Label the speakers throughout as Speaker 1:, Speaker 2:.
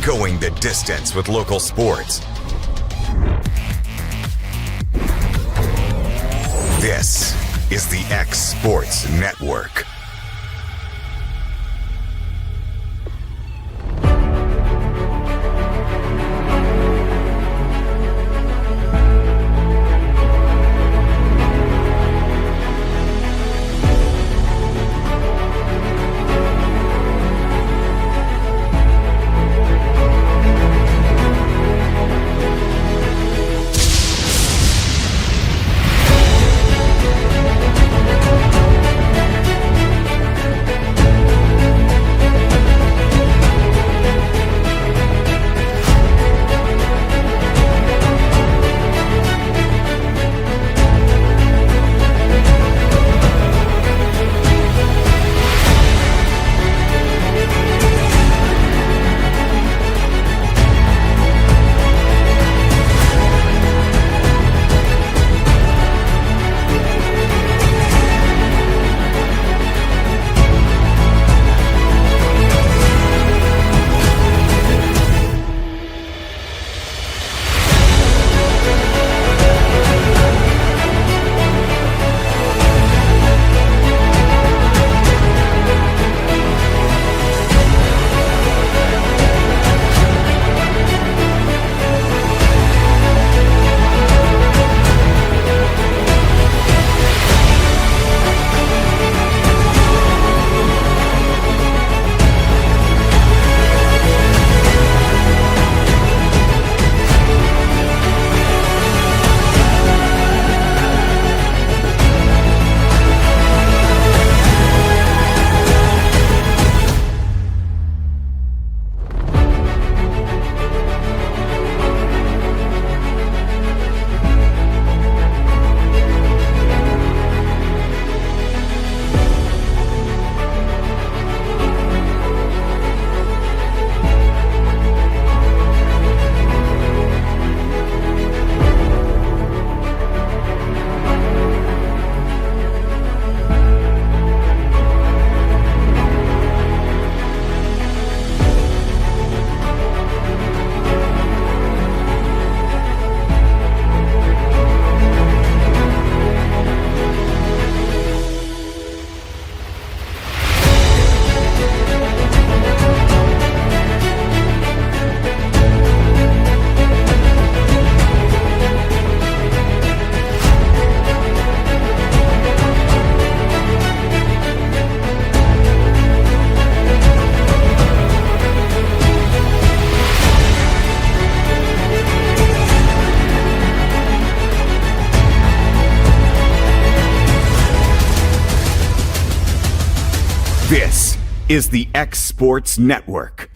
Speaker 1: going the distance with local sports. This is the X Sports Network. This is the X Sports Network.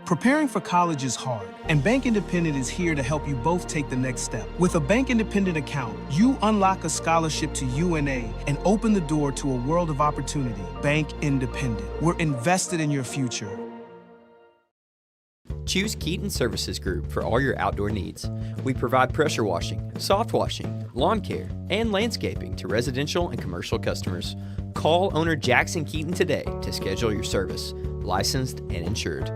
Speaker 2: Preparing for college is hard, and Bank Independent is here to help you both take the next step. With a Bank Independent account, you unlock a scholarship to UNA and open the door to a world of opportunity. Bank Independent. We're invested in your future.
Speaker 3: Choose Keaton Services Group for all your outdoor needs. We provide pressure washing, soft washing, lawn care, and landscaping to residential and commercial customers. Call owner Jackson Keaton today to schedule your service. Licensed and insured.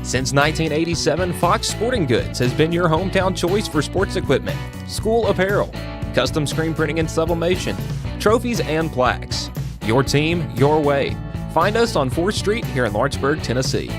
Speaker 4: Since 1987, Fox Sporting Goods has been your hometown choice for sports equipment, school apparel, custom screen printing and sublimation, trophies and plaques. Your team, your way. Find us on 4th Street here in Lawrenceburg, Tennessee.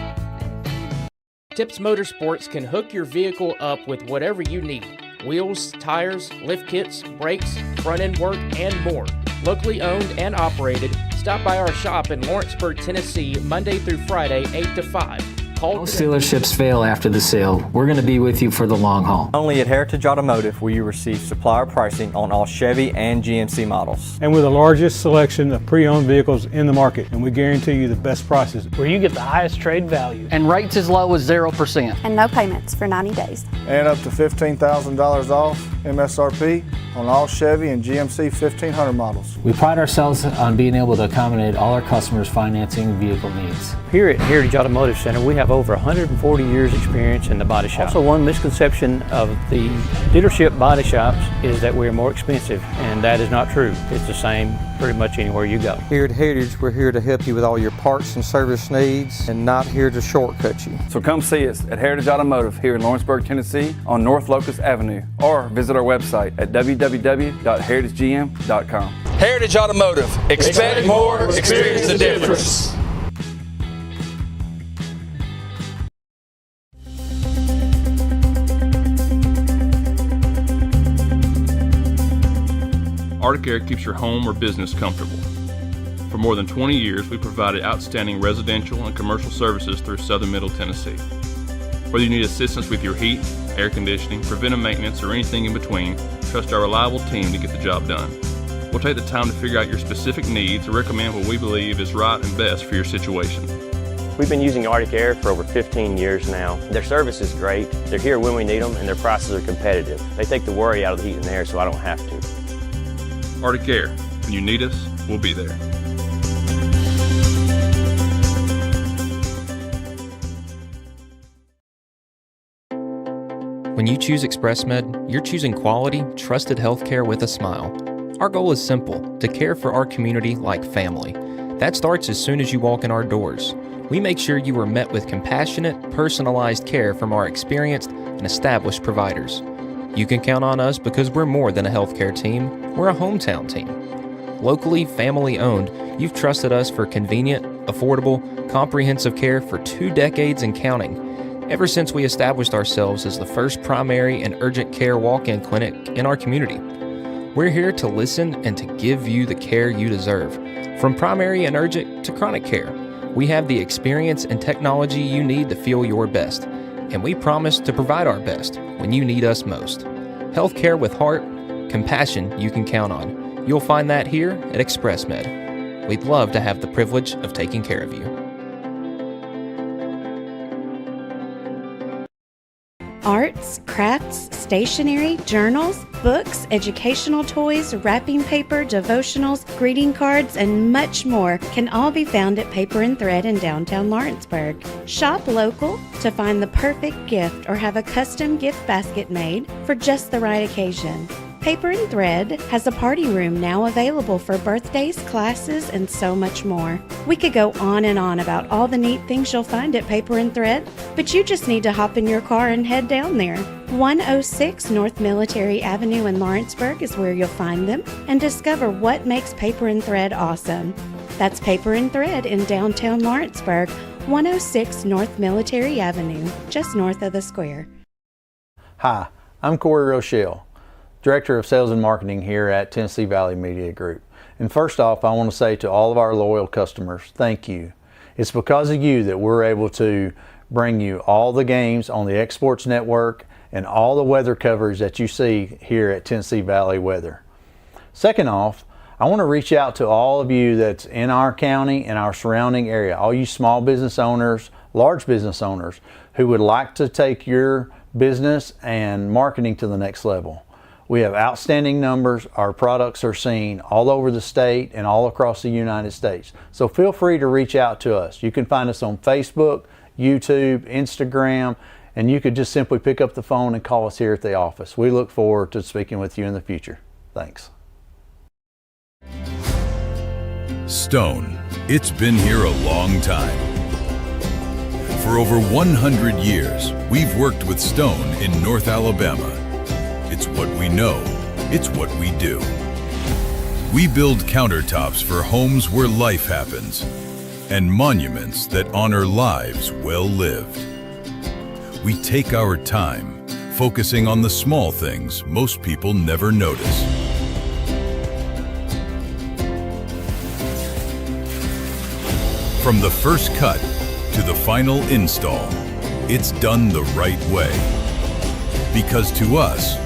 Speaker 5: Tips Motorsports can hook your vehicle up with whatever you need. Wheels, tires, lift kits, brakes, front-end work, and more. Locally owned and operated, stop by our shop in Lawrenceburg, Tennessee, Monday through Friday, 8 to 5.
Speaker 6: Most dealerships fail after the sale. We're going to be with you for the long haul.
Speaker 7: Only at Heritage Automotive will you receive supplier pricing on all Chevy and GMC models.
Speaker 8: And we're the largest selection of pre-owned vehicles in the market, and we guarantee you the best prices.
Speaker 9: Where you get the highest trade value.
Speaker 6: And rates as low as 0%.
Speaker 10: And no payments for 90 days.
Speaker 11: And up to $15,000 off MSRP on all Chevy and GMC 1500 models.
Speaker 6: We pride ourselves on being able to accommodate all our customers' financing vehicle needs.
Speaker 9: Here at Heritage Automotive Center, we have over 140 years experience in the body shop. Also, one misconception of the dealership body shops is that we're more expensive, and that is not true. It's the same pretty much anywhere you go.
Speaker 12: Here at Heritage, we're here to help you with all your parts and service needs and not here to shortcut you.
Speaker 13: So come see us at Heritage Automotive here in Lawrenceburg, Tennessee on North Locust Avenue, or visit our website at www.heritagegm.com.
Speaker 14: Heritage Automotive. Expect more, experience the difference.
Speaker 15: ArcticAir keeps your home or business comfortable. For more than 20 years, we provided outstanding residential and commercial services through southern Middle Tennessee. Whether you need assistance with your heat, air conditioning, preventive maintenance, or anything in between, trust our reliable team to get the job done. We'll take the time to figure out your specific needs and recommend what we believe is right and best for your situation.
Speaker 16: We've been using ArcticAir for over 15 years now. Their service is great, they're here when we need them, and their prices are competitive. They take the worry out of the heat and air so I don't have to.
Speaker 15: ArcticAir. When you need us, we'll be there.
Speaker 4: When you choose ExpressMed, you're choosing quality, trusted healthcare with a smile. Our goal is simple, to care for our community like family. That starts as soon as you walk in our doors. We make sure you are met with compassionate, personalized care from our experienced and established providers. You can count on us because we're more than a healthcare team, we're a hometown team. Locally, family-owned, you've trusted us for convenient, affordable, comprehensive care for 2 decades and counting. Ever since we established ourselves as the first primary and urgent care walk-in clinic in our community. We're here to listen and to give you the care you deserve. From primary and urgent to chronic care, we have the experience and technology you need to feel your best. And we promise to provide our best when you need us most. Healthcare with heart, compassion you can count on. You'll find that here at ExpressMed. We'd love to have the privilege of taking care of you.
Speaker 17: Arts, crafts, stationery, journals, books, educational toys, wrapping paper, devotionals, greeting cards, and much more can all be found at Paper and Thread in downtown Lawrenceburg. Shop local to find the perfect gift or have a custom gift basket made for just the right occasion. Paper and Thread has a party room now available for birthdays, classes, and so much more. We could go on and on about all the neat things you'll find at Paper and Thread, but you just need to hop in your car and head down there. 106 North Military Avenue in Lawrenceburg is where you'll find them and discover what makes Paper and Thread awesome. That's Paper and Thread in downtown Lawrenceburg, 106 North Military Avenue, just north of the square.
Speaker 18: Hi, I'm Corey Rochelle, Director of Sales and Marketing here at Tennessee Valley Media Group. And first off, I want to say to all of our loyal customers, thank you. It's because of you that we're able to bring you all the games on the X Sports Network and all the weather coverage that you see here at Tennessee Valley Weather. Second off, I want to reach out to all of you that's in our county and our surrounding area, all you small business owners, large business owners who would like to take your business and marketing to the next level. We have outstanding numbers. Our products are seen all over the state and all across the United States. So feel free to reach out to us. You can find us on Facebook, YouTube, Instagram, and you could just simply pick up the phone and call us here at the office. We look forward to speaking with you in the future. Thanks.
Speaker 19: Stone, it's been here a long time. For over 100 years, we've worked with Stone in North Alabama. It's what we know, it's what we do. We build countertops for homes where life happens and monuments that honor lives well lived. We take our time, focusing on the small things most people never notice. From the first cut to the final install, it's done the right way. Because to us,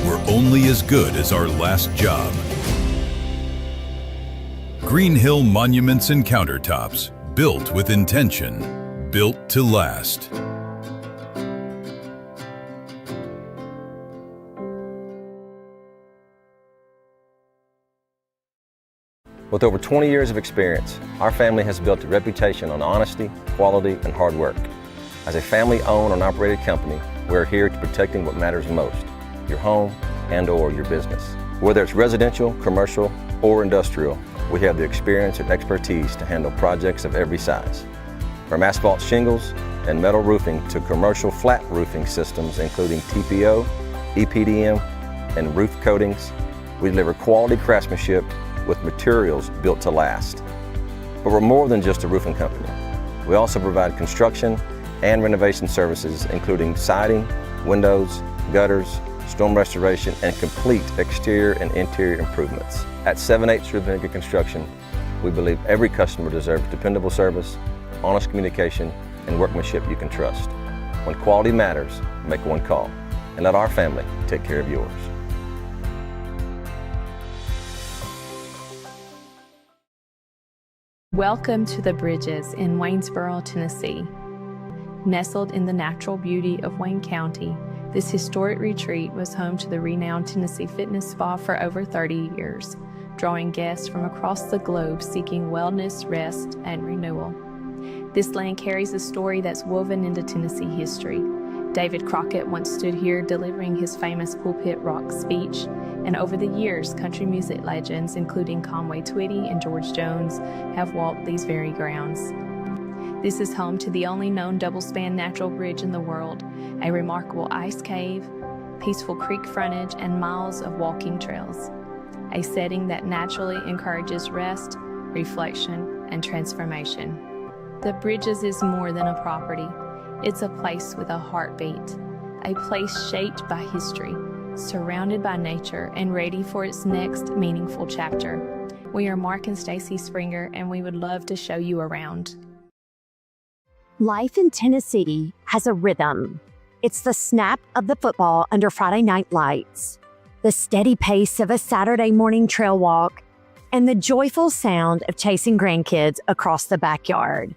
Speaker 19: we're only as good as our last job. Green Hill Monuments and Countertops, built with intention, built to last.
Speaker 16: With over 20 years of experience, our family has built a reputation on honesty, quality, and hard work. As a family-owned and operated company, we're here to protecting what matters most, your home and/or your business. Whether it's residential, commercial, or industrial, we have the experience and expertise to handle projects of every size. From asphalt shingles and metal roofing to commercial flat roofing systems, including TPO, EPDM, and roof coatings, we deliver quality craftsmanship with materials built to last. But we're more than just a roofing company. We also provide construction and renovation services, including siding, windows, gutters, storm restoration, and complete exterior and interior improvements. At 7/8 Ravinica Construction, we believe every customer deserves dependable service, honest communication, and workmanship you can trust. When quality matters, make one call, and let our family take care of yours.
Speaker 20: Welcome to the Bridges in Waynesboro, Tennessee. Nestled in the natural beauty of Wayne County, this historic retreat was home to the renowned Tennessee Fitness Spa for over 30 years, drawing guests from across the globe seeking wellness, rest, and renewal. This land carries a story that's woven into Tennessee history. David Crockett once stood here delivering his famous Pulpit Rock speech, and over the years, country music legends, including Conway Twitty and George Jones, have walked these very grounds. This is home to the only known double-span natural bridge in the world, a remarkable ice cave, peaceful creek frontage, and miles of walking trails. A setting that naturally encourages rest, reflection, and transformation. The Bridges is more than a property. It's a place with a heartbeat, a place shaped by history, surrounded by nature, and ready for its next meaningful chapter. We are Mark and Stacy Springer, and we would love to show you around.
Speaker 21: Life in Tennessee has a rhythm. It's the snap of the football under Friday night lights, the steady pace of a Saturday morning trail walk, and the joyful sound of chasing grandkids across the backyard.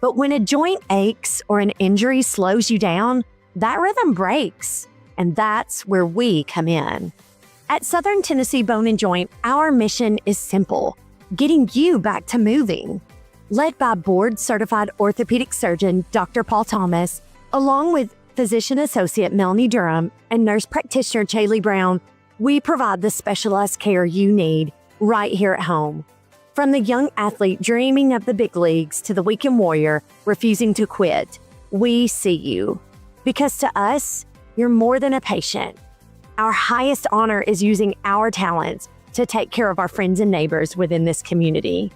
Speaker 21: But when a joint aches or an injury slows you down, that rhythm breaks, and that's where we come in. At Southern Tennessee Bone & Joint, our mission is simple: getting you back to moving. Led by board-certified orthopedic surgeon Dr. Paul Thomas, along with physician associate Melanie Durham and nurse practitioner Chaley Brown, we provide the specialized care you need right here at home. From the young athlete dreaming of the big leagues to the weekend warrior refusing to quit, we see you. Because to us, you're more than a patient. Our highest honor is using our talents to take care of our friends and neighbors within this community.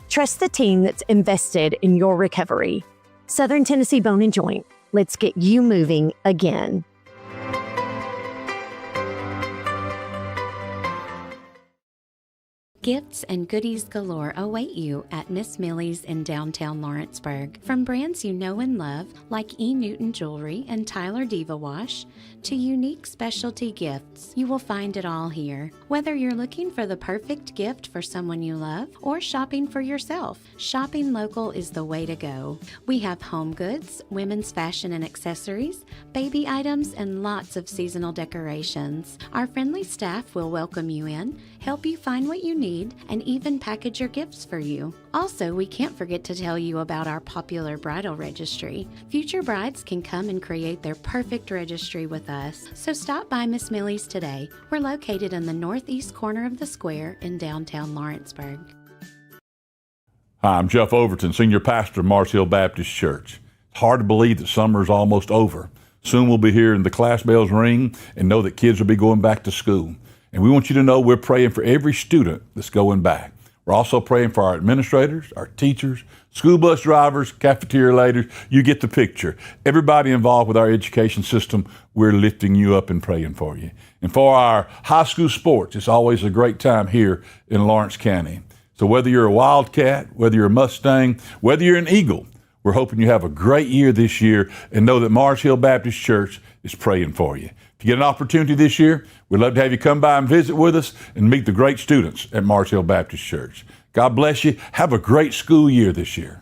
Speaker 21: Trust the team that's invested in your recovery. Southern Tennessee Bone & Joint. Let's get you moving again.
Speaker 17: Gifts and goodies galore await you at Miss Millie's in downtown Lawrenceburg. From brands you know and love, like E. Newton Jewelry and Tyler Diva Wash, to unique specialty gifts, you will find it all here. Whether you're looking for the perfect gift for someone you love or shopping for yourself, shopping local is the way to go. We have home goods, women's fashion and accessories, baby items, and lots of seasonal decorations. Our friendly staff will welcome you in, help you find what you need, and even package your gifts for you. Also, we can't forget to tell you about our popular bridal registry. Future brides can come and create their perfect registry with us. So stop by Miss Millie's today. We're located in the northeast corner of the square in downtown Lawrenceburg.
Speaker 1: Hi, I'm Jeff Overton, Senior Pastor of Mars Hill Baptist Church. It's hard to believe that summer is almost over. Soon we'll be hearing the class bells ring and know that kids will be going back to school. And we want you to know we're praying for every student that's going back. We're also praying for our administrators, our teachers, school bus drivers, cafeteria ladies. You get the picture. Everybody involved with our education system, we're lifting you up and praying for you. And for our high school sports, it's always a great time here in Lawrence County. So whether you're a Wildcat, whether you're a Mustang, whether you're an Eagle, we're hoping you have a great year this year and know that Mars Hill Baptist Church is praying for you. If you get an opportunity this year, we'd love to have you come by and visit with us and meet the great students at Mars Hill Baptist Church. God bless you. Have a great school year this year.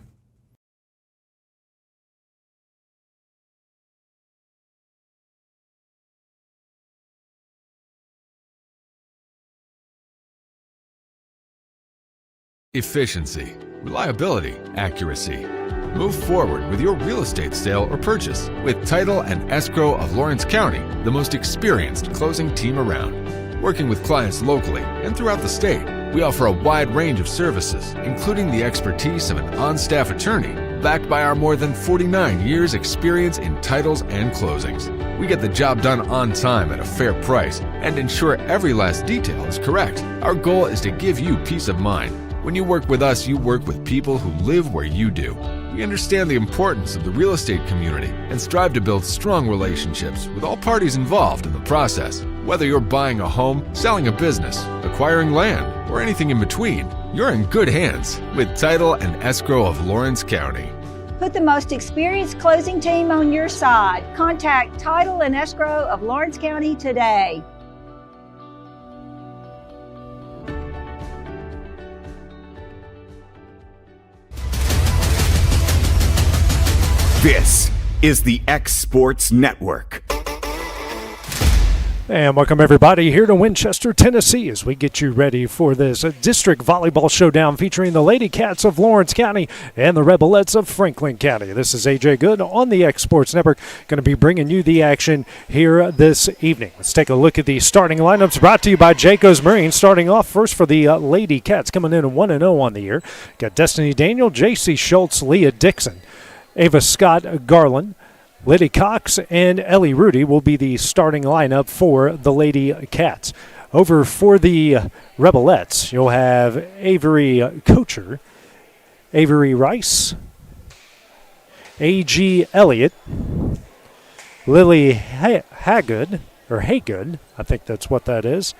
Speaker 22: Efficiency, reliability, accuracy. Move forward with your real estate sale or purchase with Title and Escrow of Lawrence County, the most experienced closing team around. Working with clients locally and throughout the state, we offer a wide range of services, including the expertise of an on-staff attorney, backed by our more than 49 years experience in titles and closings. We get the job done on time at a fair price and ensure every last detail is correct. Our goal is to give you peace of mind. When you work with us, you work with people who live where you do. We understand the importance of the real estate community and strive to build strong relationships with all parties involved in the process. Whether you're buying a home, selling a business, acquiring land, or anything in between, you're in good hands with Title and Escrow of Lawrence County.
Speaker 23: Put the most experienced closing team on your side. Contact Title and Escrow of Lawrence County today.
Speaker 24: This is the X Sports Network.
Speaker 25: And welcome everybody here to Winchester, Tennessee, as we get you ready for this district volleyball showdown featuring the Lady Cats of Lawrence County and the Rebelettes of Franklin County. This is AJ Good on the X Sports Network, going to be bringing you the action here this evening. Let's take a look at the starting lineups brought to you by Jayco's Marine. Starting off first for the Lady Cats, coming in 1-0 on the year. Got Destiny Daniel, J.C. Schultz, Leah Dixon, Ava Scott Garland, Liddy Cox, and Ellie Rudy will be the starting lineup for the Lady Cats. Over for the Rebelettes, you'll have Avery Kocher, Avery Rice, A.G. Elliott, Lily Haygood, I think that's what that is,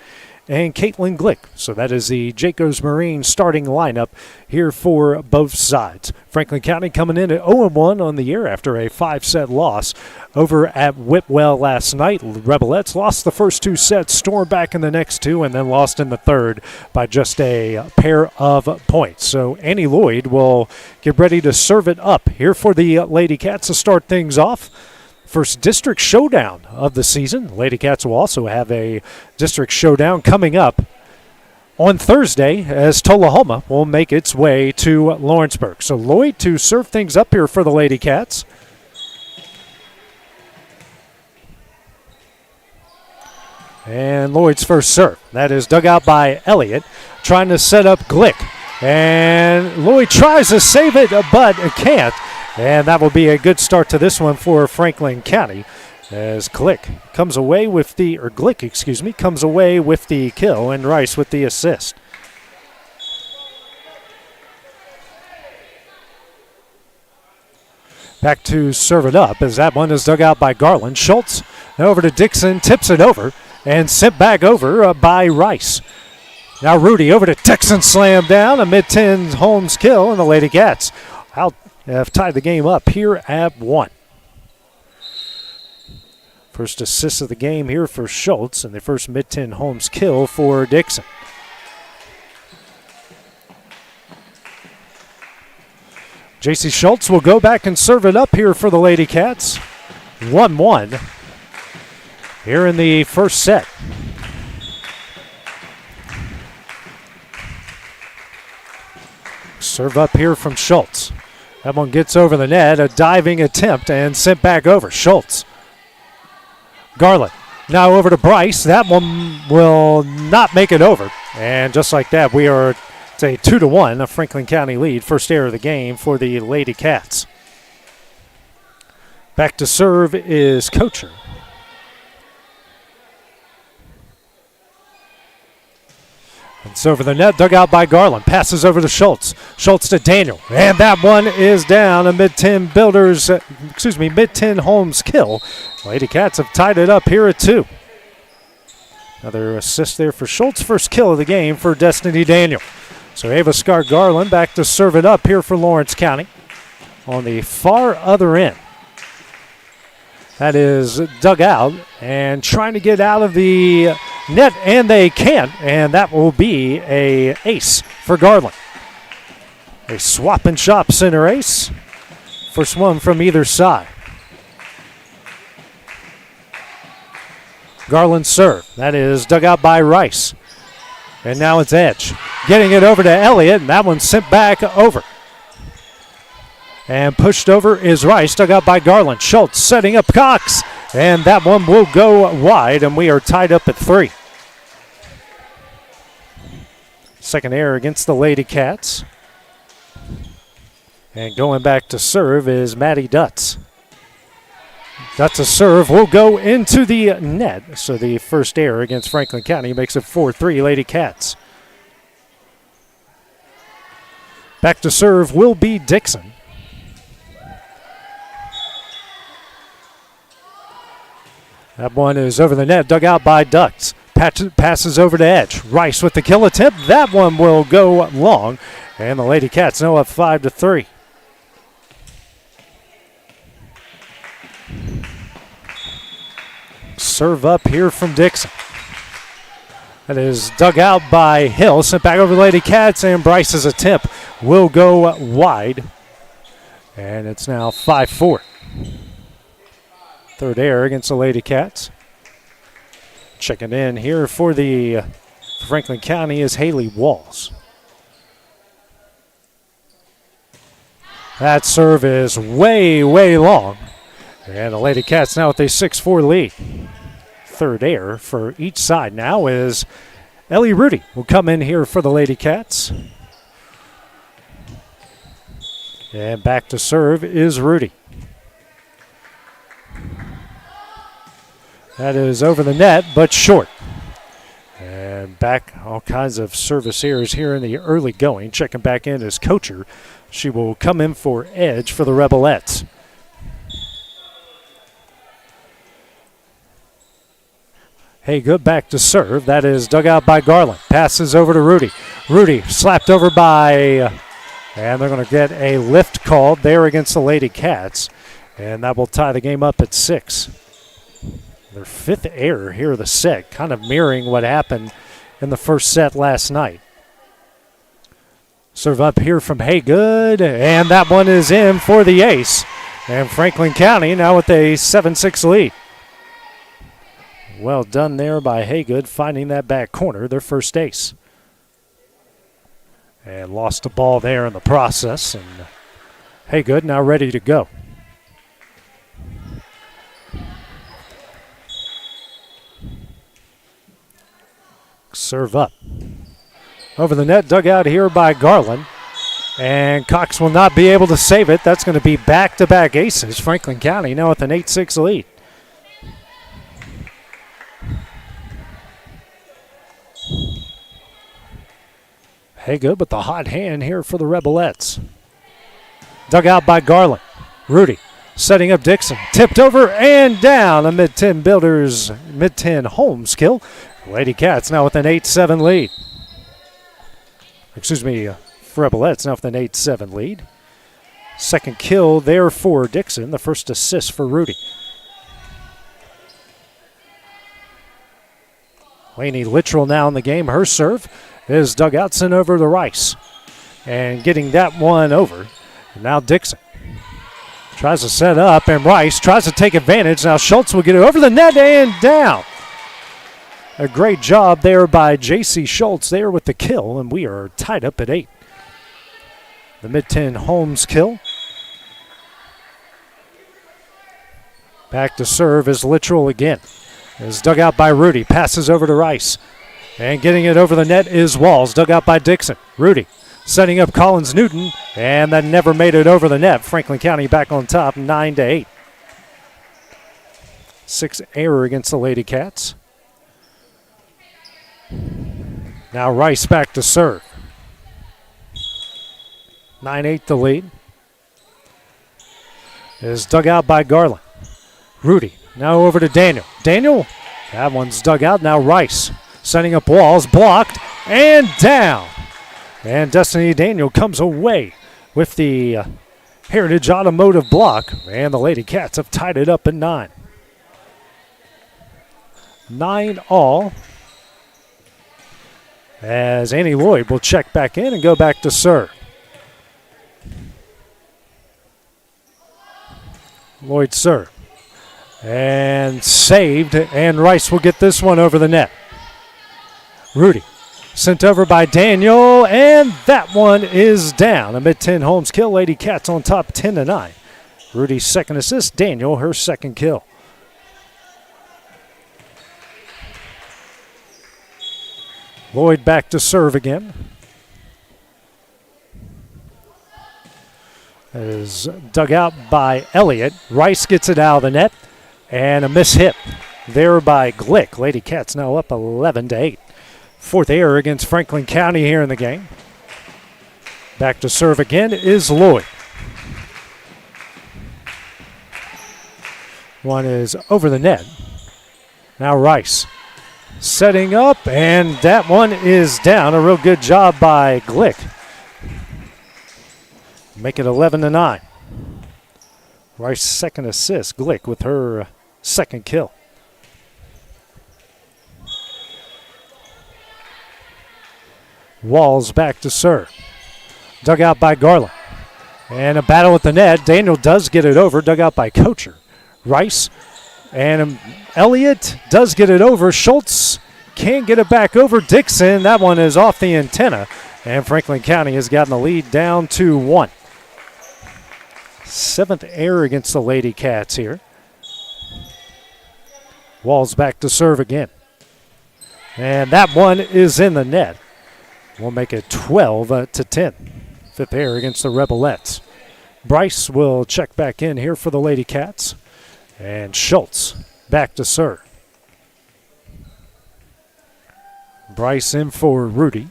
Speaker 25: and Caitlin Glick. So that is the Jayco's Marine starting lineup here for both sides. Franklin County coming in at 0-1 on the year after a 5-set loss over at Whitwell last night. Rebelettes lost the first 2 sets, stormed back in the next 2, and then lost in the third by just a pair of points. So Annie Lloyd will get ready to serve it up here for the Lady Cats to start things off. First district showdown of the season. Lady Cats will also have a district showdown coming up on Thursday as Tullahoma will make its way to Lawrenceburg. So Lloyd to serve things up here for the Lady Cats. And Lloyd's first serve. That is dug out by Elliott, trying to set up Glick. And Lloyd tries to save it, but can't. And that will be a good start to this one for Franklin County as Glick comes away with the kill and Rice with the assist. Back to serve it up as that one is dug out by Garland. Schultz over to Dixon, tips it over and sent back over by Rice. Now Rudy over to Dixon, slam down, a mid-10 Holmes kill, and the Lady Cats have tied the game up here at 1. First assist of the game here for Schultz, and the first mid-10 Holmes kill for Dixon. J.C. Schultz will go back and serve it up here for the Lady Cats. 1-1 here in the first set. Serve up here from Schultz. That one gets over the net, a diving attempt, and sent back over. Schultz. Garland now over to Bryce. That one will not make it over. And just like that, we are at a 2-1, a Franklin County lead. First error of the game for the Lady Cats. Back to serve is Kocher. It's over the net, dug out by Garland. Passes over to Schultz. Schultz to Daniel. And that one is down. A mid-10 mid-10 Holmes kill. Lady Cats have tied it up here at 2. Another assist there for Schultz. First kill of the game for Destiny Daniel. So Ava Scar Garland back to serve it up here for Lawrence County on the far other end. That is dug out and trying to get out of the net, and they can't, and that will be a ace for Garland. A swap and shop center ace. First one from either side. Garland serve. That is dug out by Rice. And now it's Edge. Getting it over to Elliott, and that one's sent back over. And pushed over is Rice, dug out by Garland. Schultz setting up Cox, and that one will go wide, and we are tied up at 3. Second error against the Lady Cats. And going back to serve is Maddie Dutz. Dutz' serve will go into the net, so the first error against Franklin County makes it 4-3 Lady Cats. Back to serve will be Dixon. That one is over the net, dug out by Dutz. Passes over to Edge. Rice with the kill attempt. That one will go long. And the Lady Cats now up 5-3. Serve up here from Dixon. That is dug out by Hill. Sent back over the Lady Cats, and Bryce's attempt will go wide. And it's now 5-4. Third error against the Lady Cats. Checking in here for the Franklin County is Haley Walls. That serve is way, way long. And the Lady Cats now with a 6-4 lead. Third error for each side now is Ellie Rudy will come in here for the Lady Cats. And back to serve is Rudy. That is over the net, but short. And back, all kinds of service errors here in the early going. Checking back in is Kocher. She will come in for Edge for the Rebelettes. Hey, good back to serve. That is dug out by Garland. Passes over to Rudy. Rudy slapped over by, and they're going to get a lift called there against the Lady Cats. And that will tie the game up at 6. Their 5th error here of the set, kind of mirroring what happened in the first set last night. Serve up here from Haygood, and that one is in for the ace. And Franklin County now with a 7-6 lead. Well done there by Haygood, finding that back corner, their first ace. And lost the ball there in the process, and Haygood now ready to go. Serve up. Over the net, dug out here by Garland. And Cox will not be able to save it. That's going to be back-to-back aces. Franklin County now with an 8-6 lead. Haygood with the hot hand here for the Rebelettes. Dug out by Garland. Rudy setting up Dixon. Tipped over and down. A mid-10 Holmes kill. Lady Cats now with an 8-7 lead. for Rebelettes, now with an 8-7 lead. Second kill there for Dixon, the first assist for Rudy. Lainey Littrell now in the game. Her serve is dug out, sent over to Rice. And getting that one over. And now Dixon tries to set up, and Rice tries to take advantage. Now Schultz will get it over the net and down. A great job there by J.C. Schultz there with the kill, and we are tied up at 8. The mid-10 Holmes kill. Back to serve is Littrell again. Is dug out by Rudy. Passes over to Rice. And getting it over the net is Walls. Dug out by Dixon. Rudy setting up Collins Newton. And that never made it over the net. Franklin County back on top, 9-8. 6 error against the Lady Cats. Now Rice back to serve. 9-8 the lead. Is dug out by Garland. Rudy now over to Daniel. Daniel, that one's dug out. Now Rice setting up Walls, blocked and down. And Destiny Daniel comes away with the Heritage Automotive block. And the Lady Cats have tied it up at 9. 9 all. As Annie Lloyd will check back in and go back to serve. Lloyd serve. And saved, and Rice will get this one over the net. Rudy sent over by Daniel, and that one is down. A mid-10 Holmes kill. Lady Cats on top 10-9. Rudy's second assist, Daniel her second kill. Lloyd back to serve again. Is dug out by Elliott. Rice gets it out of the net. And a mishit there by Glick. Lady Cats now up 11-8. Fourth error against Franklin County here in the game. Back to serve again is Lloyd. One is over the net. Now Rice setting up, and that one is down. A real good job by Glick. Make it 11-9. Rice's second assist. Glick with her second kill. Walls back to serve. Dug out by Garland. And a battle with the net. Daniel does get it over. Dug out by Kocher. Rice and Elliott does get it over. Schultz can't get it back over. Dixon, that one is off the antenna. And Franklin County has gotten the lead down to 1. Seventh error against the Lady Cats here. Walls back to serve again. And that one is in the net. We'll make it 12-10. Fifth error against the Rebelettes. Bryce will check back in here for the Lady Cats. And Schultz back to serve. Bryce in for Rudy.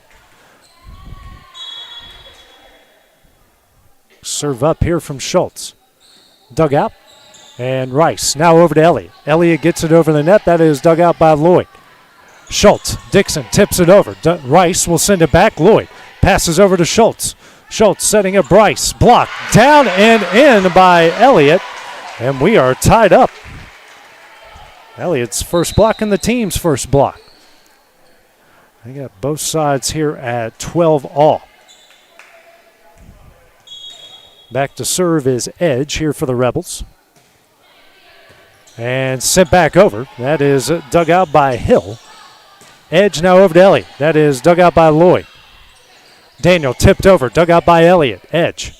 Speaker 25: Serve up here from Schultz. Dug out. And Rice now over to Elliott. Elliott gets it over the net. That is dug out by Lloyd. Schultz. Dixon tips it over. Rice will send it back. Lloyd passes over to Schultz. Schultz setting up Bryce. Blocked down and in by Elliott. And we are tied up. Elliott's first block and the team's first block. They got both sides here at 12 all. Back to serve is Edge here for the Rebels. And sent back over. That is dug out by Hill. Edge now over to Elliott. That is dug out by Lloyd. Daniel tipped over. Dug out by Elliott. Edge.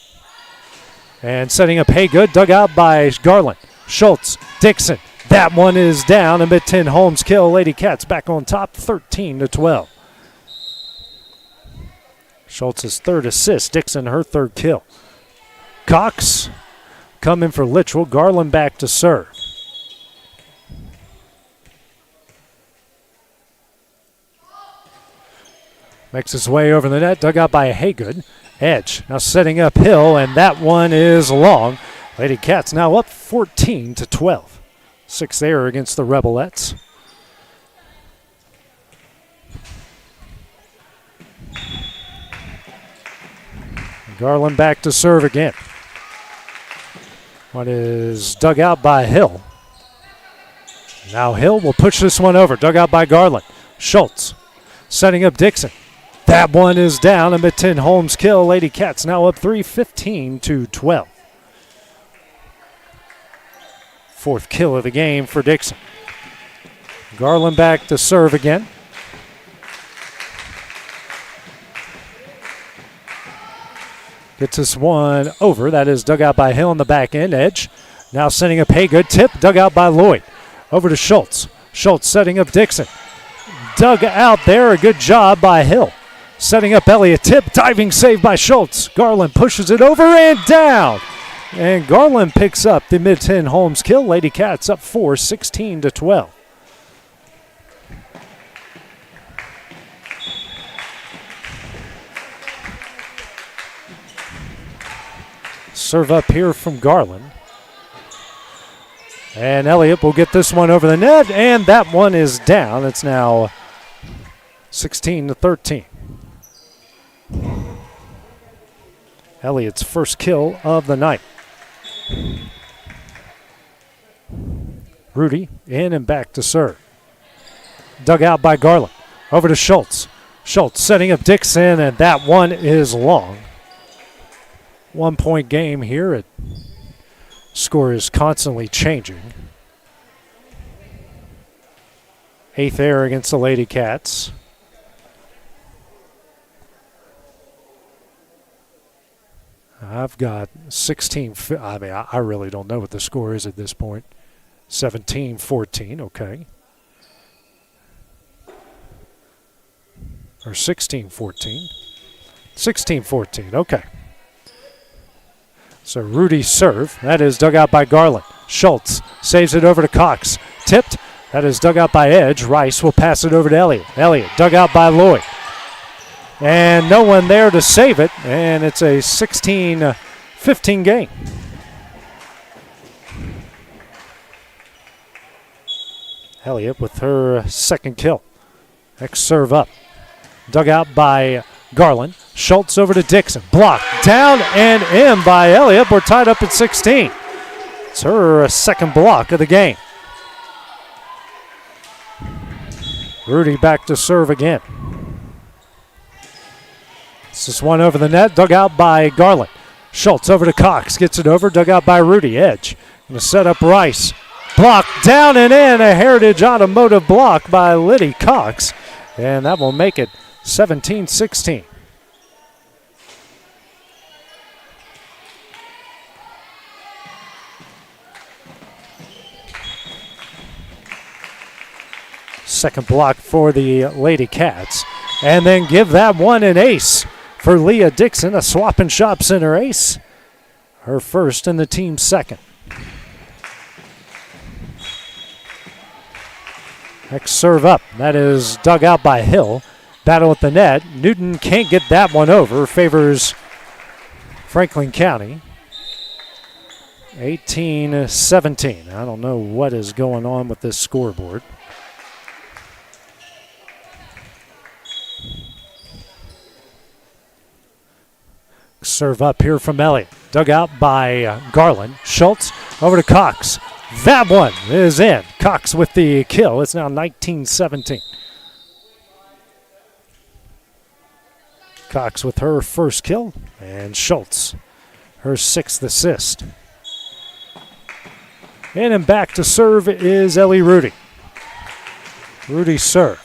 Speaker 25: And setting up Haygood. Dug out by Garland. Schultz. Dixon. That one is down. A mid-10 Holmes kill. Lady Cats back on top 13-12. Schultz's third assist. Dixon her third kill. Cox coming for Littrell. Garland back to serve. Makes his way over the net. Dug out by Haygood. Edge now setting up Hill, and that one is long. Lady Cats now up 14-12. Sixth error against the Rebelettes. Garland back to serve again. One is dug out by Hill. Now Hill will push this one over. Dug out by Garland. Schultz setting up Dixon. That one is down. A mid-10 Holmes kill. Lady Cats now up 3-15-12. Fourth kill of the game for Dixon. Garland back to serve again. Gets this one over. That is dug out by Hill on the back end edge. Now sending up Haygood. Tip dug out by Lloyd. Over to Schultz. Schultz setting up Dixon. Dug out there. A good job by Hill. Setting up Elliott. Tip. Diving save by Schultz. Garland pushes it over and down. And Garland picks up the mid-10 Holmes kill. Lady Cats up 4-16-12. Serve up here from Garland. And Elliott will get this one over the net, and that one is down. It's now 16-13. Elliott's first kill of the night. Rudy in and back to serve. Dug out by Garland. Over to Schultz. Schultz setting up Dixon, and that one is long. 1 point game here. Score is constantly changing. Eighth error against the Lady Cats. I've got 16. I mean, I really don't know what the score is at this point. 17-14, okay. Or 16-14. 16-14, okay. So Rudy serve. That is dug out by Garland. Schultz saves it over to Cox. Tipped. That is dug out by Edge. Rice will pass it over to Elliott. Elliott dug out by Lloyd. And no one there to save it. And it's a 16-15 game. Elliott with her second kill. Next serve up. Dug out by Garland. Schultz over to Dixon. Blocked down and in by Elliott. We're tied up at 16. It's her second block of the game. Rudy back to serve again. This is one over the net. Dug out by Garland. Schultz over to Cox. Gets it over. Dug out by Rudy. Edge. Going to set up Rice. Blocked down and in. A Heritage Automotive block by Liddy Cox. And that will make it 17-16. Second block for the Lady Cats. And then give that one an ace for Leah Dixon, a swap and shop center ace. Her first and the team's second. Next serve up. That is dug out by Hill. Battle at the net. Newton can't get that one over. Favors Franklin County. 18-17. I don't know what is going on with this scoreboard. Serve up here from Elliott. Dug out by Garland. Schultz over to Cox. That one is in. Cox with the kill. It's now 19-17. Cox with her first kill. And Schultz, her sixth assist. In and back to serve is Ellie Rudy. Rudy serve.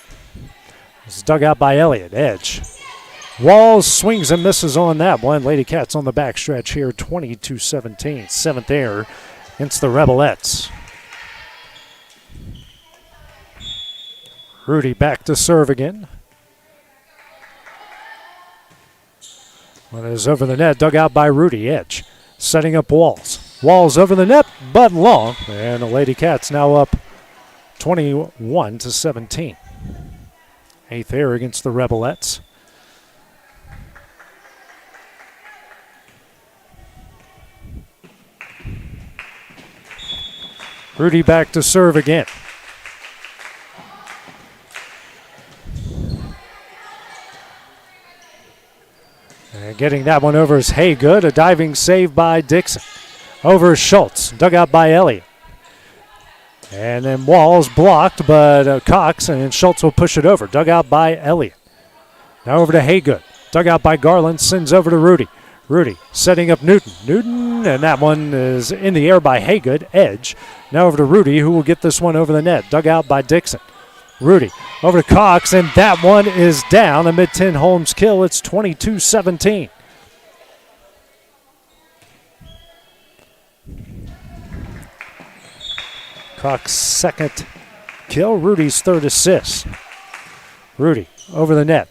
Speaker 25: It's dug out by Elliott. Edge. Walls swings and misses on that one. Lady Cats on the back stretch here, 22-17. Seventh error against the Rebelettes. Rudy back to serve again. One is over the net, dug out by Rudy. Edge setting up Walls. Walls over the net, but long. And the Lady Cats now up 21-17. Eighth error against the Rebelettes. Rudy back to serve again. And Getting that one over is Haygood. A diving save by Dixon. Over is Schultz. Dug out by Elliott. And then Walls blocked, but Cox, and then Schultz will push it over. Dug out by Elliott. Now over to Haygood. Dug out by Garland. Sends over to Rudy. Rudy setting up Newton. Newton, and that one is in the air by Haygood. Edge. Now over to Rudy, who will get this one over the net. Dug out by Dixon. Rudy over to Cox, and that one is down. A mid-10 Holmes kill. It's 22-17. Cox' second kill. Rudy's third assist. Rudy over the net.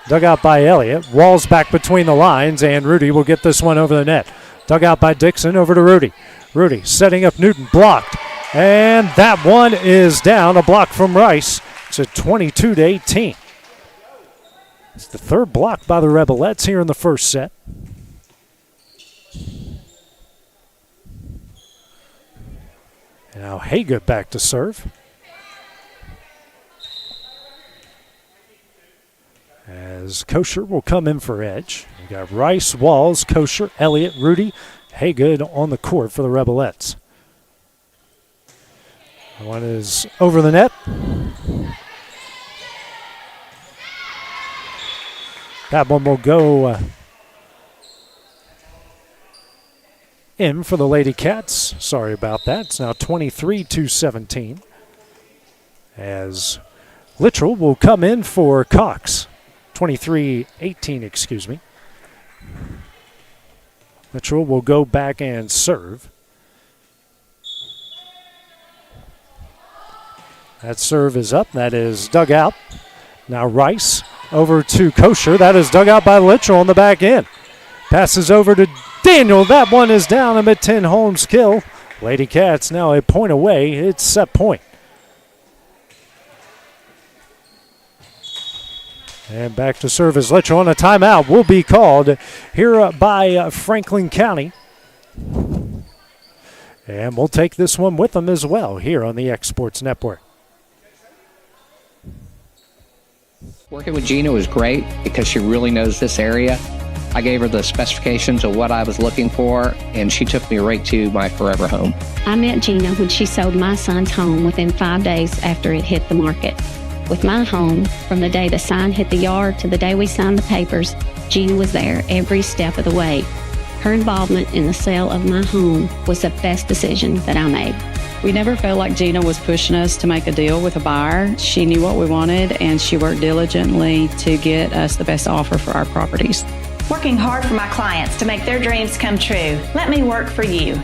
Speaker 25: Dug out by Elliott. Walls back between the lines, and Rudy will get this one over the net. Dug out by Dixon. Over to Rudy. Rudy setting up Newton. Blocked. And that one is down. A block from Rice. It's at 22-18. It's the third block by the Rebelettes here in the first set. Now Haygood back to serve. As Kosher will come in for edge. We got Rice, Walls, Kosher, Elliott, Rudy, Haygood on the court for the Rebelettes. One is over the net. That one will go in for the Lady Cats. Sorry about that. It's now 23-17. As Littrell will come in for Cox. 23-18, excuse me. Littrell will go back and serve. That serve is up. That is dug out. Now Rice over to Kosher. That is dug out by Littrell on the back end. Passes over to Daniel. That one is down. A mid-10 Holmes kill. Lady Cats now a point away. It's set point. And back to serve as Littrell, and a timeout will be called here by Franklin County. And we'll take this one with them as well here on the X Sports Network.
Speaker 2: Working with Gina was great because she really knows this area. I gave her the specifications of what I was looking for, and she took me right to my forever home.
Speaker 3: I met Gina when she sold my son's home within 5 days after it hit the market. With my home, from the day the sign hit the yard to the day we signed the papers, Gina was there every step of the way. Her involvement in the sale of my home was the best decision that I made.
Speaker 5: We never felt like Gina was pushing us to make a deal with a buyer. She knew what we wanted, and she worked diligently to get us the best offer for our properties.
Speaker 7: Working hard for my clients to make their dreams come true. Let me work for you.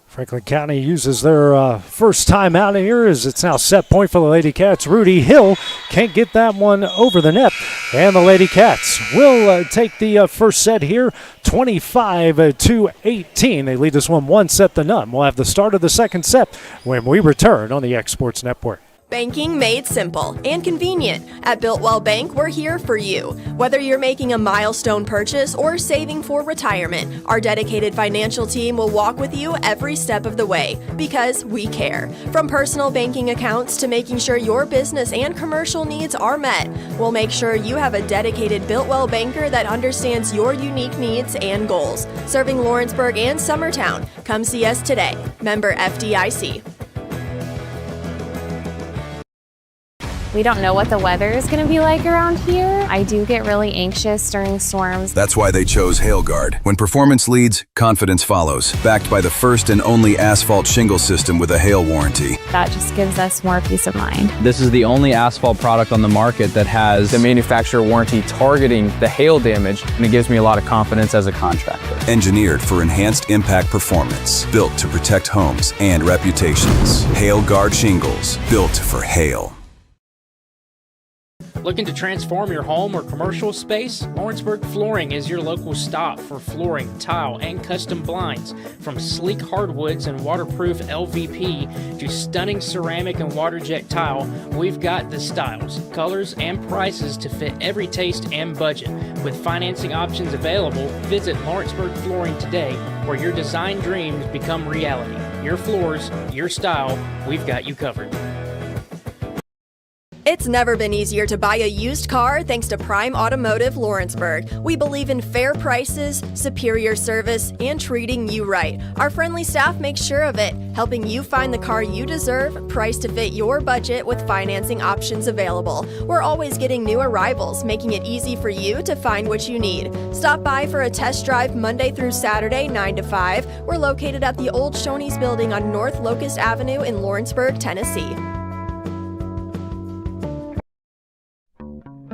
Speaker 25: Franklin County uses their first time out here as it's now set point for the Lady Cats. Rudy Hill can't get that one over the net. And the Lady Cats will take the first set here, 25-18. They lead this one 1-0. We'll have the start of the second set when we return on the X Sports Network.
Speaker 8: Banking made simple and convenient. At Builtwell Bank, we're here for you. Whether you're making a milestone purchase or saving for retirement, our dedicated financial team will walk with you every step of the way because we care. From personal banking accounts to making sure your business and commercial needs are met, we'll make sure you have a dedicated Builtwell banker that understands your unique needs and goals. Serving Lawrenceburg and Summertown. Come see us today. Member FDIC.
Speaker 26: We don't know what the weather is going to be like around here. I do get really anxious during storms.
Speaker 27: That's why they chose HailGuard. When performance leads, confidence follows. Backed by the first and only asphalt shingle system with a hail warranty.
Speaker 26: That just gives us more peace of mind.
Speaker 28: This is the only asphalt product on the market that has the manufacturer warranty targeting the hail damage, and it gives me a lot of confidence as a contractor.
Speaker 27: Engineered for enhanced impact performance. Built to protect homes and reputations. HailGuard shingles. Built for hail.
Speaker 29: Looking to transform your home or commercial space? Lawrenceburg Flooring is your local stop for flooring, tile, and custom blinds. From sleek hardwoods and waterproof LVP to stunning ceramic and water jet tile, we've got the styles, colors, and prices to fit every taste and budget. With financing options available, visit Lawrenceburg Flooring today, where your design dreams become reality. Your floors, your style, we've got you covered.
Speaker 8: It's never been easier to buy a used car thanks to Prime Automotive Lawrenceburg. We believe in fair prices, superior service, and treating you right. Our friendly staff makes sure of it, helping you find the car you deserve, priced to fit your budget with financing options available. We're always getting new arrivals, making it easy for you to find what you need. Stop by for a test drive Monday through Saturday, 9 to 5. We're located at the old Shoney's building on North Locust Avenue in Lawrenceburg, Tennessee.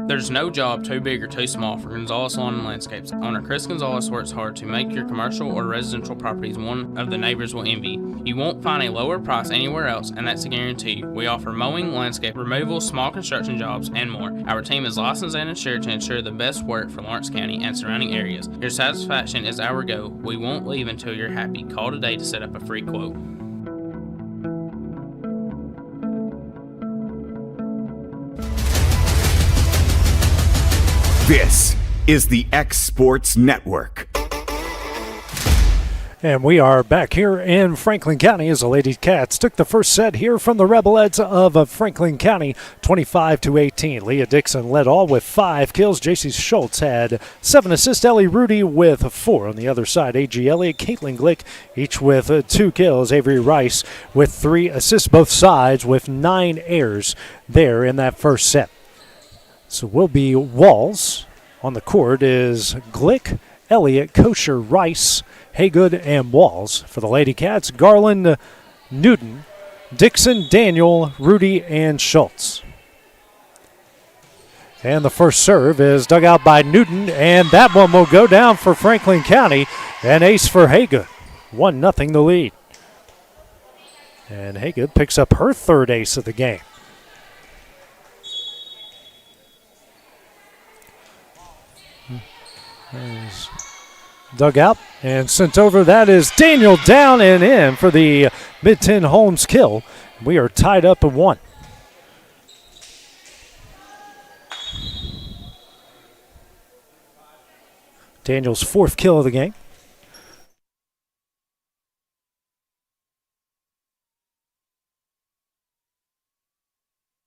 Speaker 29: There's no job too big or too small for Gonzalez Lawn and Landscapes. Owner Chris Gonzalez works hard to make your commercial or residential properties one of the neighbors will envy. You won't find a lower price anywhere else, and that's a guarantee. We offer mowing, landscape removal, small construction jobs, and more. Our team is licensed and insured to ensure the best work for Lawrence County and surrounding areas. Your satisfaction is our goal. We won't leave until you're happy. Call today to set up a free quote.
Speaker 24: This is the X Sports Network.
Speaker 25: And we are back here in Franklin County as the Lady Cats took the first set here from the Rebelettes of Franklin County, 25-18. Leah Dixon led all with 5 kills. JC Schultz had 7 assists. Ellie Rudy with 4. On the other side, A.G. Elliott, Caitlin Glick, each with 2 kills. Avery Rice with 3 assists, both sides with 9 errors there in that first set. So will be Walls. On the court is Glick, Elliott, Kosher, Rice, Haygood, and Walls. For the Lady Cats, Garland, Newton, Dixon, Daniel, Rudy, and Schultz. And the first serve is dug out by Newton, and that one will go down for Franklin County. An ace for Haygood. 1-0 the lead. And Haygood picks up her third ace of the game. Is dug out and sent over. That is Daniel down and in for the mid-10 Holmes kill. We are tied up at 1. Daniel's 4th kill of the game.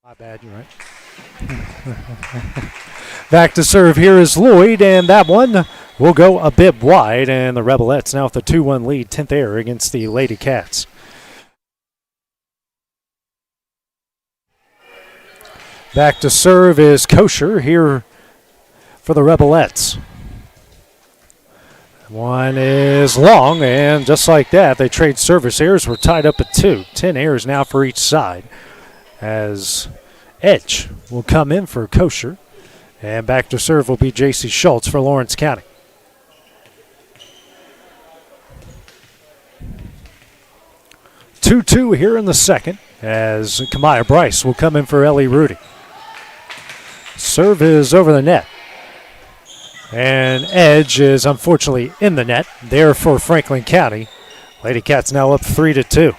Speaker 25: My bad, you're right. Back to serve here is Lloyd, and that one will go a bit wide, and the Rebelettes now with a 2-1 lead, 10th error against the Lady Cats. Back to serve is Kosher here for the Rebelettes. One is long, and just like that, they trade service errors. We're tied up at 2. 10 errors now for each side, as Edge will come in for Kosher. And back to serve will be J.C. Schultz for Lawrence County. (2-2) here in the second, as Kamaya Bryce will come in for Ellie Rudy. Serve is over the net. And Edge is unfortunately in the net there for Franklin County. Lady Cats now up 3-2.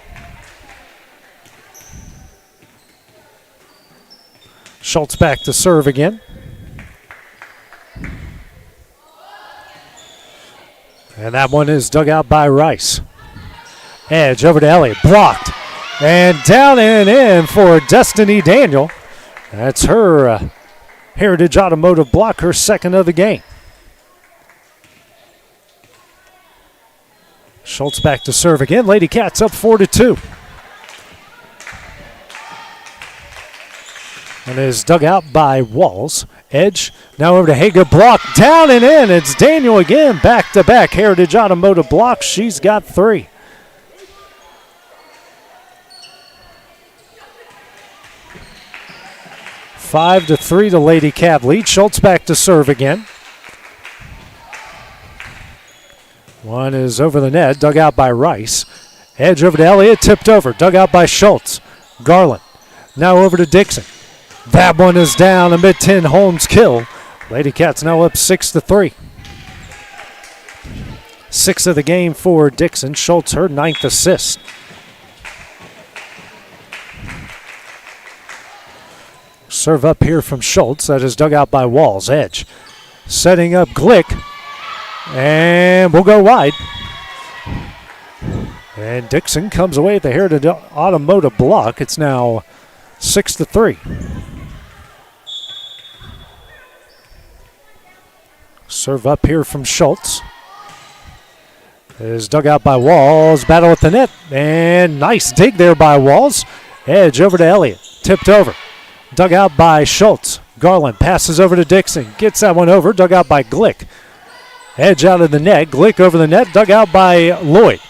Speaker 25: Schultz back to serve again. And that one is dug out by Rice. Edge over to Elliott, blocked. And down and in for Destiny Daniel. That's her Heritage Automotive block, her second of the game. Schultz back to serve again. Lady Cats up 4-2. And is dug out by Walls. Edge now over to Haga, blocked down and in. It's Daniel again, back-to-back Heritage Automotive blocks. She's got 3. Five to 3 to Lady Cat lead. Schultz back to serve again. One is over the net, dug out by Rice. Edge over to Elliott, tipped over, dug out by Schultz. Garland now over to Dixon. That one is down, a mid-10 Holmes kill. Lady Cats now up 6-3. 6 of the game for Dixon. Schultz, her 9th assist. Serve up here from Schultz. That is dug out by Walls. Edge setting up Glick. And we'll go wide. And Dixon comes away at the Heritage Automotive block. It's now 6-3. Serve up here from Schultz. Is dug out by Walls. Battle at the net. And nice dig there by Walls. Edge over to Elliott. Tipped over. Dug out by Schultz. Garland passes over to Dixon. Gets that one over. Dug out by Glick. Edge out of the net. Glick over the net. Dug out by Lloyd.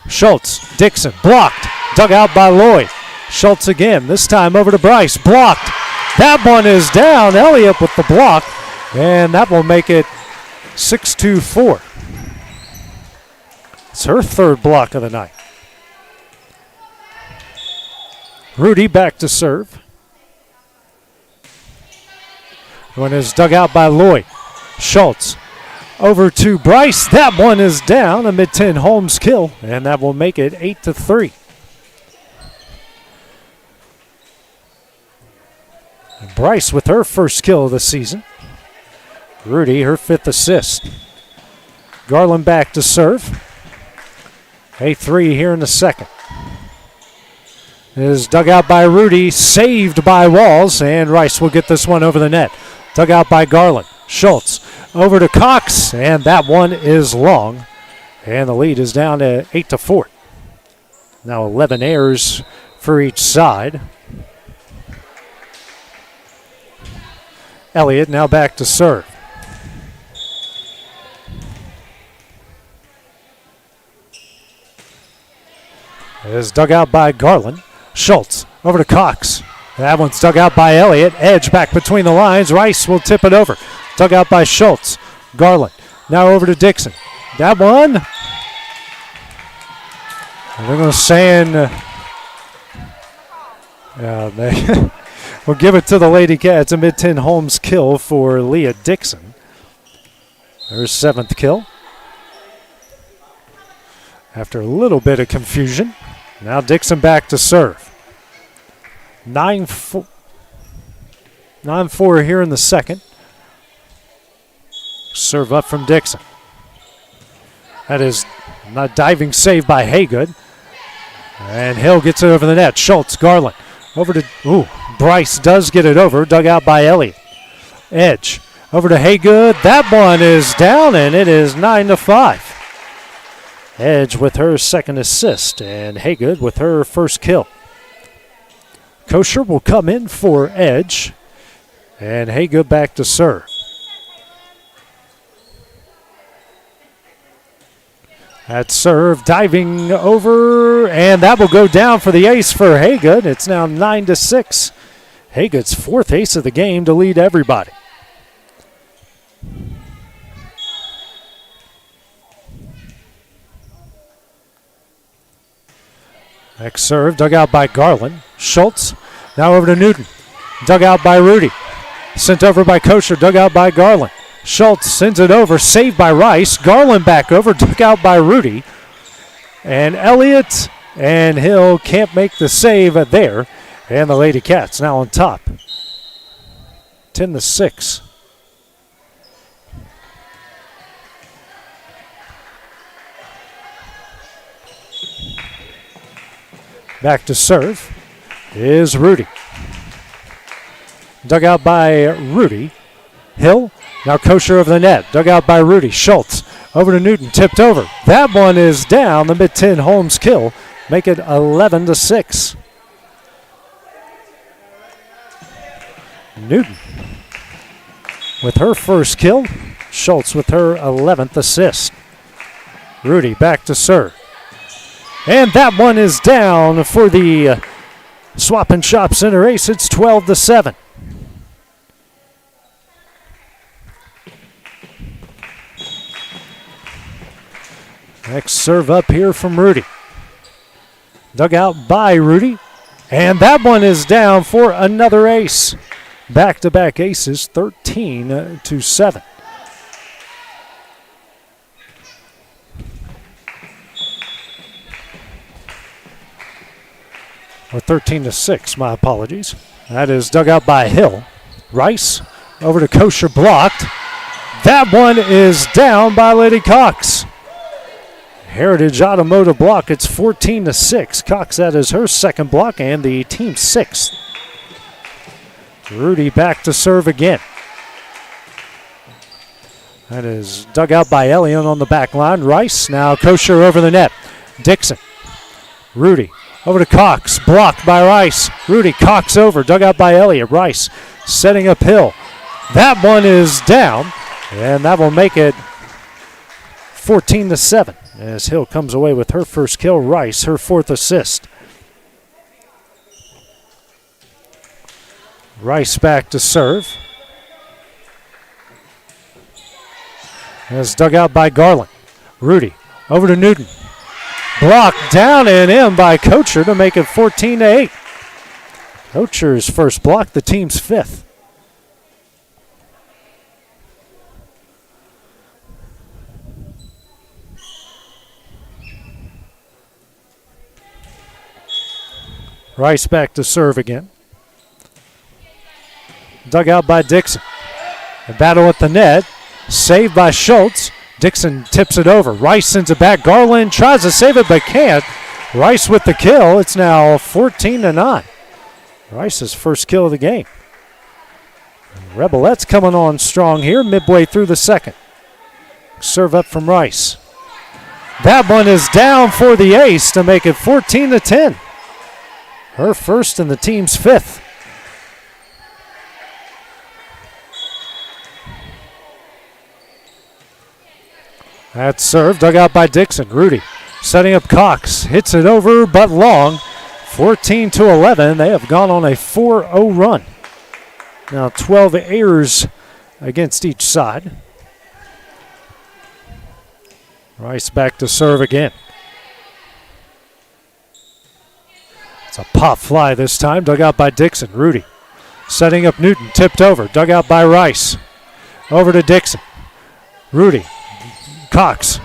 Speaker 25: Schultz. Dixon. Blocked. Dug out by Lloyd. Schultz again. This time over to Bryce. Blocked. That one is down. Elliott with the block. And that will make it 6-4. It's her third block of the night. Rudy back to serve. One is dug out by Lloyd. Schultz over to Bryce. That one is down. A mid-10 Holmes kill, and that will make it 8-3. And Bryce with her first kill of the season. Rudy, her 5th assist. Garland back to serve. A 3 here in the second. Is dug out by Rudy, saved by Walls, and Rice will get this one over the net. Dug out by Garland. Schultz over to Cox, and that one is long. And the lead is down to 8-4. Now 11 errors for each side. Elliott now back to serve. Is dug out by Garland. Schultz over to Cox. That one's dug out by Elliott. Edge back between the lines. Rice will tip it over. Dug out by Schultz. Garland now over to Dixon. That one. They're going to sand. We'll give it to the Lady Cats. A mid-10 Holmes kill for Leah Dixon. Her 7th kill. After a little bit of confusion. Now Dixon back to serve. 9-4 here in the second. Serve up from Dixon. That is not diving save by Haygood. And Hill gets it over the net. Schultz, Garland. Over to, Bryce does get it over. Dug out by Elliott. Edge. Over to Haygood. That one is down, and it is 9-5. Edge with her 2nd assist, and Haygood with her 1st kill. Kosher will come in for Edge, and Haygood back to serve. That serve, diving over, and that will go down for the ace for Haygood. It's now 9-6. Haygood's 4th ace of the game to lead everybody. Next serve, dug out by Garland. Schultz, now over to Newton. Dug out by Rudy. Sent over by Kosher, dug out by Garland. Schultz sends it over, saved by Rice. Garland back over, dug out by Rudy. And Elliott and Hill can't make the save there. And the Lady Cats now on top. 10-6. Back to serve is Rudy. Dug out by Rudy. Hill, now Kosher over the net. Dug out by Rudy. Schultz over to Newton, tipped over. That one is down. The mid-10 Holmes kill. Make it 11-6. Newton with her 1st kill. Schultz with her 11th assist. Rudy back to serve. And that one is down for the Swap and Shop Center ace. It's 12-7. Next serve up here from Rudy. Dug out by Rudy. And that one is down for another ace. Back-to-back aces, 13-7. Or 13-6, my apologies. That is dug out by Hill. Rice over to Kosher, blocked. That one is down by Lady Cox. Heritage Automotive block. It's 14-6. Cox, that is her 2nd block and the team's 6th. Rudy back to serve again. That is dug out by Elliott on the back line. Rice now kosher over the net. Dixon. Rudy over to Cox. Blocked by Rice. Rudy Cox over. Dug out by Elliott. Rice setting up Hill. That one is down, and that will make it 14-7 as Hill comes away with her first kill. Rice, her fourth assist. Rice back to serve. As dug out by Garland. Rudy over to Newton. Blocked down and in by Kocher to make it 14-8. Kocher's first block, the team's fifth. Rice back to serve again. Dug out by Dixon. A battle at the net. Saved by Schultz. Dixon tips it over. Rice sends it back. Garland tries to save it but can't. Rice with the kill. It's now 14-9. Rice's first kill of the game. Rebelettes coming on strong here midway through the second. Serve up from Rice. That one is down for the ace to make it 14-10. Her first and the team's fifth. That's serve, dug out by Dixon. Rudy setting up Cox. Hits it over, but long. 14-11. They have gone on a 4-0 run. Now 12 errors against each side. Rice back to serve again. It's a pop fly this time, dug out by Dixon. Rudy setting up Newton, tipped over, dug out by Rice. Over to Dixon. Rudy. Cox.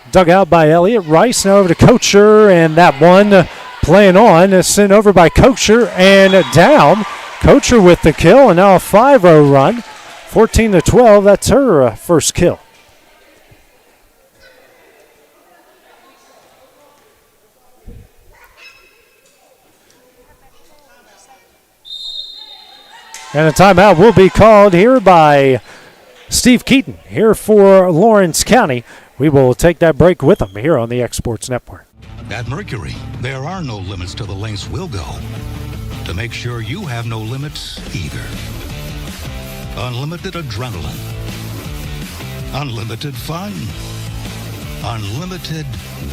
Speaker 25: Dug out by Elliott. Rice now over to Kocher, and that one playing on is sent over by Kocher and down. Kocher with the kill, and now a 5-0 run. 14-12, that's her first kill. And a timeout will be called here by Steve Keaton here for Lawrence County. We will take that break with him here on the X-Sports Network.
Speaker 4: At Mercury, there are no limits to the lengths we'll go to make sure you have no limits either. Unlimited adrenaline. Unlimited fun. Unlimited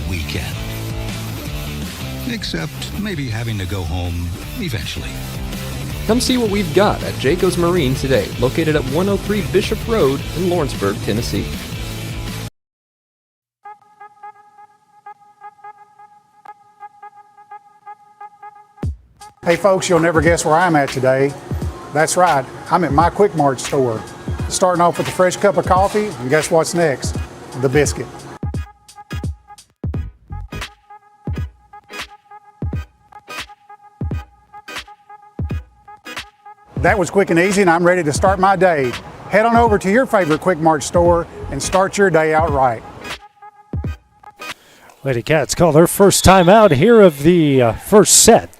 Speaker 4: weekend. Except maybe having to go home eventually.
Speaker 6: Come see what we've got at Jacobs Marine today, located at 103 Bishop Road in Lawrenceburg, Tennessee.
Speaker 9: Hey folks, you'll never guess where I'm at today. That's right, I'm at my Quick Mart store. Starting off with a fresh cup of coffee, and guess what's next? The biscuit. That was quick and easy, and I'm ready to start my day. Head on over to your favorite Quick Mart store and start your day out right.
Speaker 25: Lady Cats call their first timeout here of the first set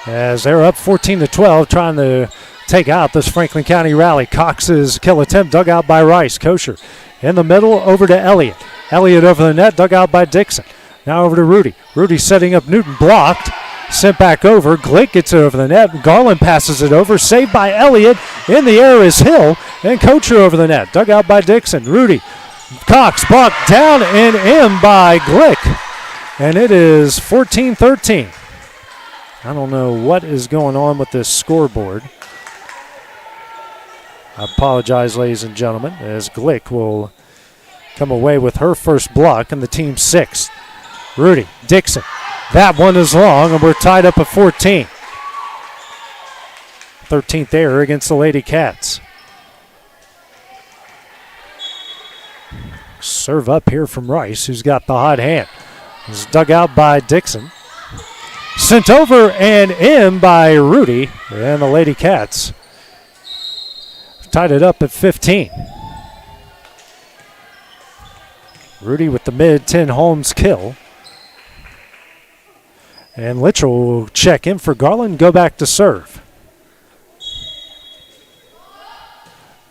Speaker 25: as they're up 14-12, trying to take out this Franklin County rally. Cox's kill attempt dug out by Rice. Kosher in the middle, over to Elliott. Elliott over the net, dug out by Dixon. Now over to Rudy. Rudy setting up Newton, blocked. Sent back over. Glick gets it over the net. Garland passes it over. Saved by Elliott. In the air is Hill. And Kocher over the net. Dug out by Dixon. Rudy. Cox blocked down and in by Glick. And it is 14-13. I don't know what is going on with this scoreboard. I apologize, ladies and gentlemen, as Glick will come away with her first block and the team's sixth. Rudy. Dixon. That one is long, and we're tied up at 14. 13th error against the Lady Cats. Serve up here from Rice, who's got the hot hand. It's dug out by Dixon. Sent over and in by Rudy, and the Lady Cats tied it up at 15. Rudy with the mid-10 Holmes kill. And Litchell will check in for Garland, go back to serve.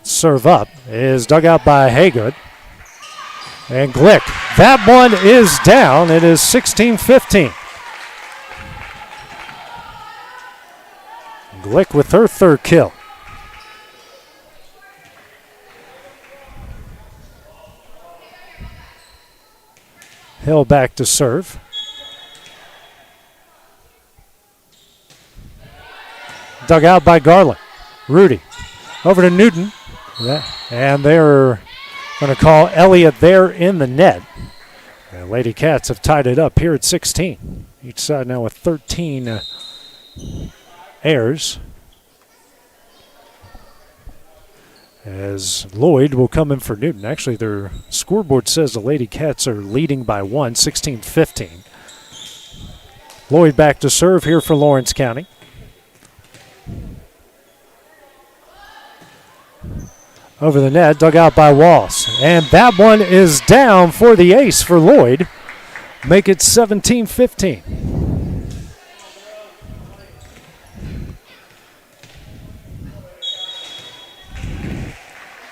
Speaker 25: Serve up is dug out by Haygood. And Glick, that one is down. It is 16-15. Glick with her third kill. Hill back to serve. Dug out by Garland. Rudy over to Newton. And they're going to call Elliott there in the net. And Lady Cats have tied it up here at 16. Each side now with 13 errors. As Lloyd will come in for Newton. Actually, their scoreboard says the Lady Cats are leading by 1, 16-15. Lloyd back to serve here for Lawrence County. Over the net, dug out by Walls. And that one is down for the ace for Lloyd. Make it 17-15.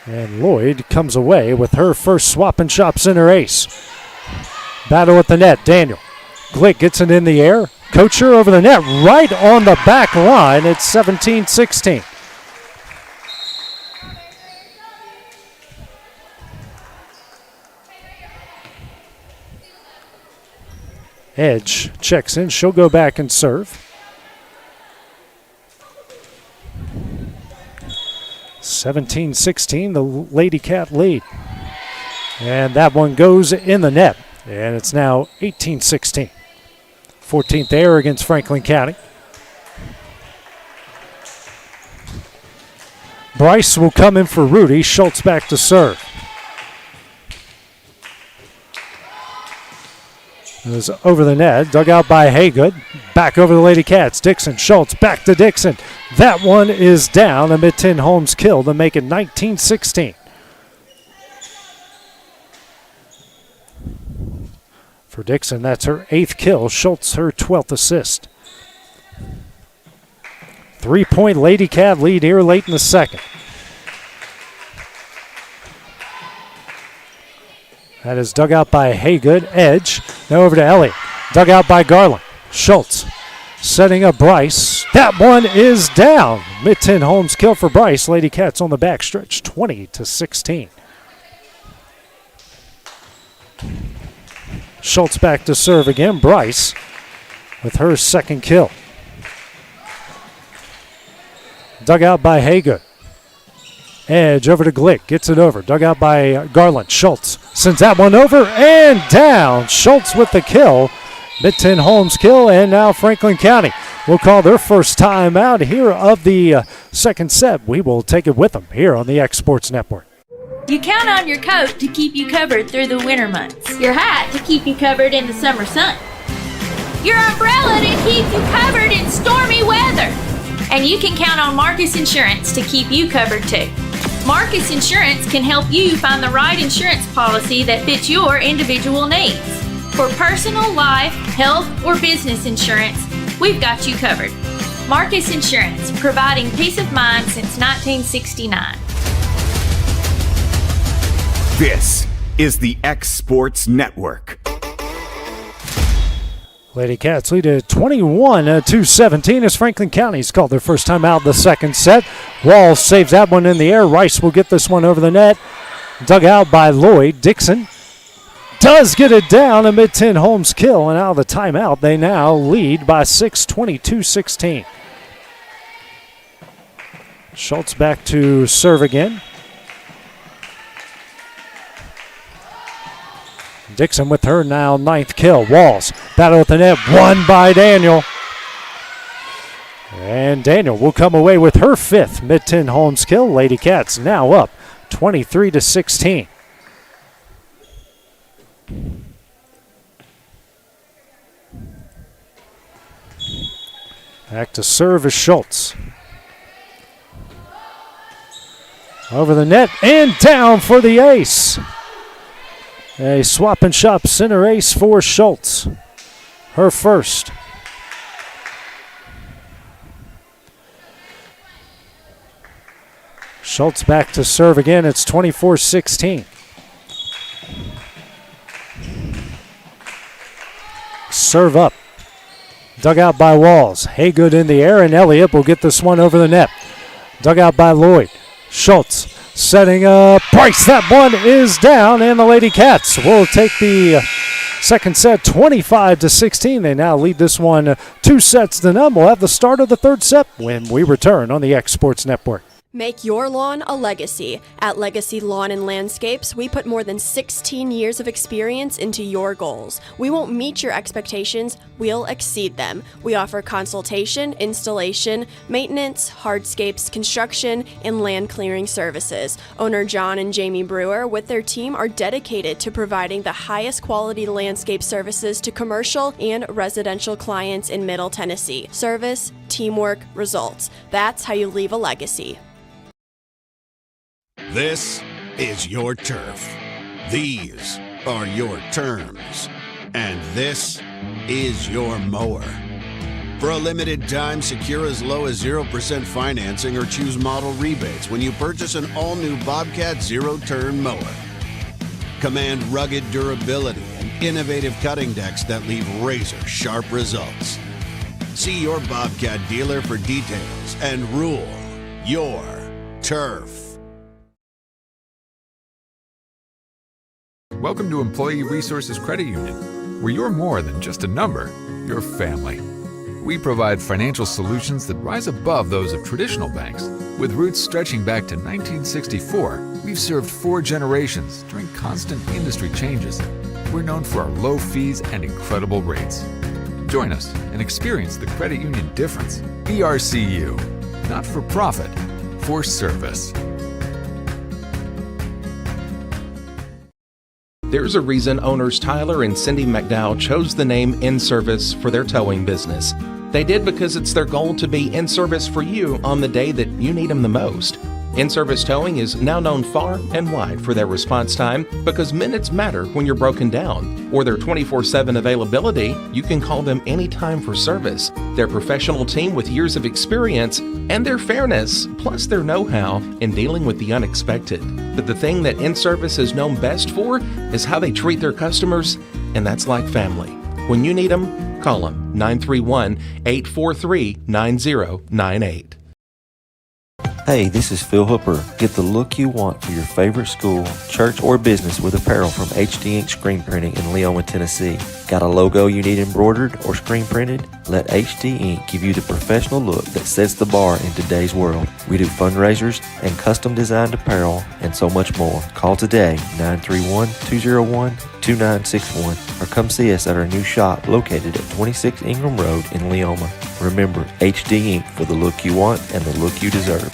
Speaker 25: And Lloyd comes away with her first swap and shop center ace. Battle at the net, Daniel. Glick gets it in the air. Kocher over the net, right on the back line. It's 17-16. Edge checks in. She'll go back and serve. 17-16, the Lady Cat lead. And that one goes in the net. And it's now 18-16. 14th error against Franklin County. Bryce will come in for Rudy. Schultz back to serve. It was over the net, dug out by Haygood. Back over the Lady Cats. Dixon, Schultz, back to Dixon. That one is down. A mid-10 Holmes kill to make it 19-16. For Dixon, that's her 8th kill. Schultz, her 12th assist. 3-point Lady Cat lead here late in the second. That is dug out by Haygood. Edge. Now over to Elliott. Dug out by Garland. Schultz setting up Bryce. That one is down. Mid-10 Holmes kill for Bryce. Lady Cats on the back stretch, 20-16. Schultz back to serve again. Bryce with her second kill. Dug out by Haygood. Edge over to Glick, gets it over. Dug out by Garland. Schultz sends that one over and down. Schultz with the kill. Mid-10 Holmes kill, and now Franklin County will call their first time out here of the second set. We will take it with them here on the X Sports Network.
Speaker 10: You count on your coat to keep you covered through the winter months. Your hat to keep you covered in the summer sun. Your umbrella to keep you covered in stormy weather. And you can count on Marcus Insurance to keep you covered too. Marcus Insurance can help you find the right insurance policy that fits your individual needs. For personal, life, health, or business insurance, we've got you covered. Marcus Insurance, providing peace of mind since 1969.
Speaker 24: This is the X Sports Network.
Speaker 25: Lady Cats lead at 21-17 as Franklin County's called their first time out of the second set. Walls saves that one in the air. Rice will get this one over the net. Dug out by Lloyd. Dixon does get it down. A mid-10 Holmes kill, and out of the timeout, they now lead by 6, 22-16. Schultz back to serve again. Dixon with her now 9th kill. Walls battle at the net, won by Daniel. And Daniel will come away with her 5th mid-10 Holmes kill. Lady Cats now up 23-16. Back to serve is Schultz. Over the net and down for the ace. A swap and shop center ace for Schultz. Her first. Schultz back to serve again. It's 24-16. Serve up. Dug out by Walls. Haygood in the air, and Elliott will get this one over the net. Dug out by Lloyd. Schultz setting up Price. That one is down, and the Lady Cats will take the second set 25-16. They now lead this one 2-0. We'll have the start of the third set when we return on the X Sports Network.
Speaker 8: Make your lawn a legacy. At Legacy Lawn and Landscapes, we put more than 16 years of experience into your goals. We won't meet your expectations, we'll exceed them. We offer consultation, installation, maintenance, hardscapes, construction, and land clearing services. Owner John and Jamie Brewer with their team are dedicated to providing the highest quality landscape services to commercial and residential clients in Middle Tennessee. Service, teamwork, results. That's how you leave a legacy.
Speaker 11: This is your turf. These are your terms. And this is your mower. For a limited time, secure as low as 0% financing or choose model rebates when you purchase an all-new Bobcat zero-turn mower. Command rugged durability and innovative cutting decks that leave razor-sharp results. See your Bobcat dealer for details and rule your turf.
Speaker 22: Welcome to Employee Resources Credit Union, where you're more than just a number, you're family. We provide financial solutions that rise above those of traditional banks. With roots stretching back to 1964, we've served 4 generations during constant industry changes. We're known for our low fees and incredible rates. Join us and experience the credit union difference. ERCU, not for profit, for service.
Speaker 12: There's a reason owners Tyler and Cindy McDowell chose the name In Service for their towing business. They did because it's their goal to be in service for you on the day that you need them the most. In Service Towing is now known far and wide for their response time because minutes matter when you're broken down. Or their 24/7 availability, you can call them anytime for service. Their professional team with years of experience and their fairness, plus their know-how in dealing with the unexpected. But the thing that In Service is known best for is how they treat their customers, and that's like family. When you need them, call them 931-843-9098.
Speaker 13: Hey, this is Phil Hooper. Get the look you want for your favorite school, church, or business with apparel from HD Ink Screen Printing in Leoma, Tennessee. Got a logo you need embroidered or screen printed? Let HD Ink give you the professional look that sets the bar in today's world. We do fundraisers and custom designed apparel and so much more. Call today, 931-201-2961, or come see us at our new shop located at 26 Ingram Road in Leoma. Remember, HD Ink for the look you want and the look you deserve.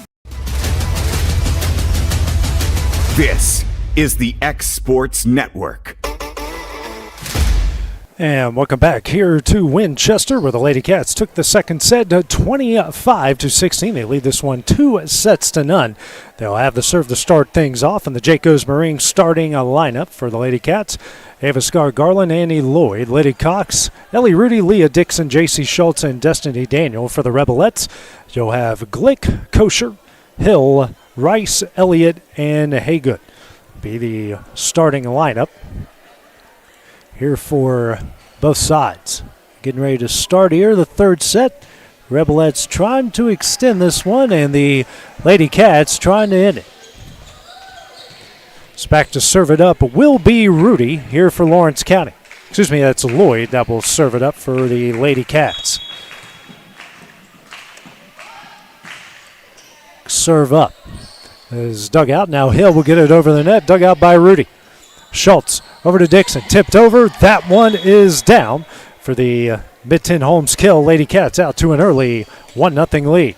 Speaker 24: This is the X Sports Network.
Speaker 25: And welcome back here to Winchester, where the Lady Cats took the second set 25-16. They lead this one 2-0. They'll have the serve to start things off, and the Jacobs Marines starting a lineup for the Lady Cats. Ava Scar Garland, Annie Lloyd, Liddy Cox, Ellie Rudy, Leah Dixon, J.C. Schultz, and Destiny Daniel for the Rebelettes. You'll have Glick, Kosher, Hill, Rice, Elliott, and Haygood be the starting lineup here for both sides. Getting ready to start here the third set. Rebelettes trying to extend this one, and the Lady Cats trying to end it. It's back to serve it up will be Rudy here for Lawrence County. Excuse me, that's Lloyd that will serve it up for the Lady Cats. Serve up is dug out. Now Hill will get it over the net. Dug out by Rudy. Schultz over to Dixon. Tipped over. That one is down for the Mid-10 Holmes kill. Lady Cats out to an early 1-0 lead.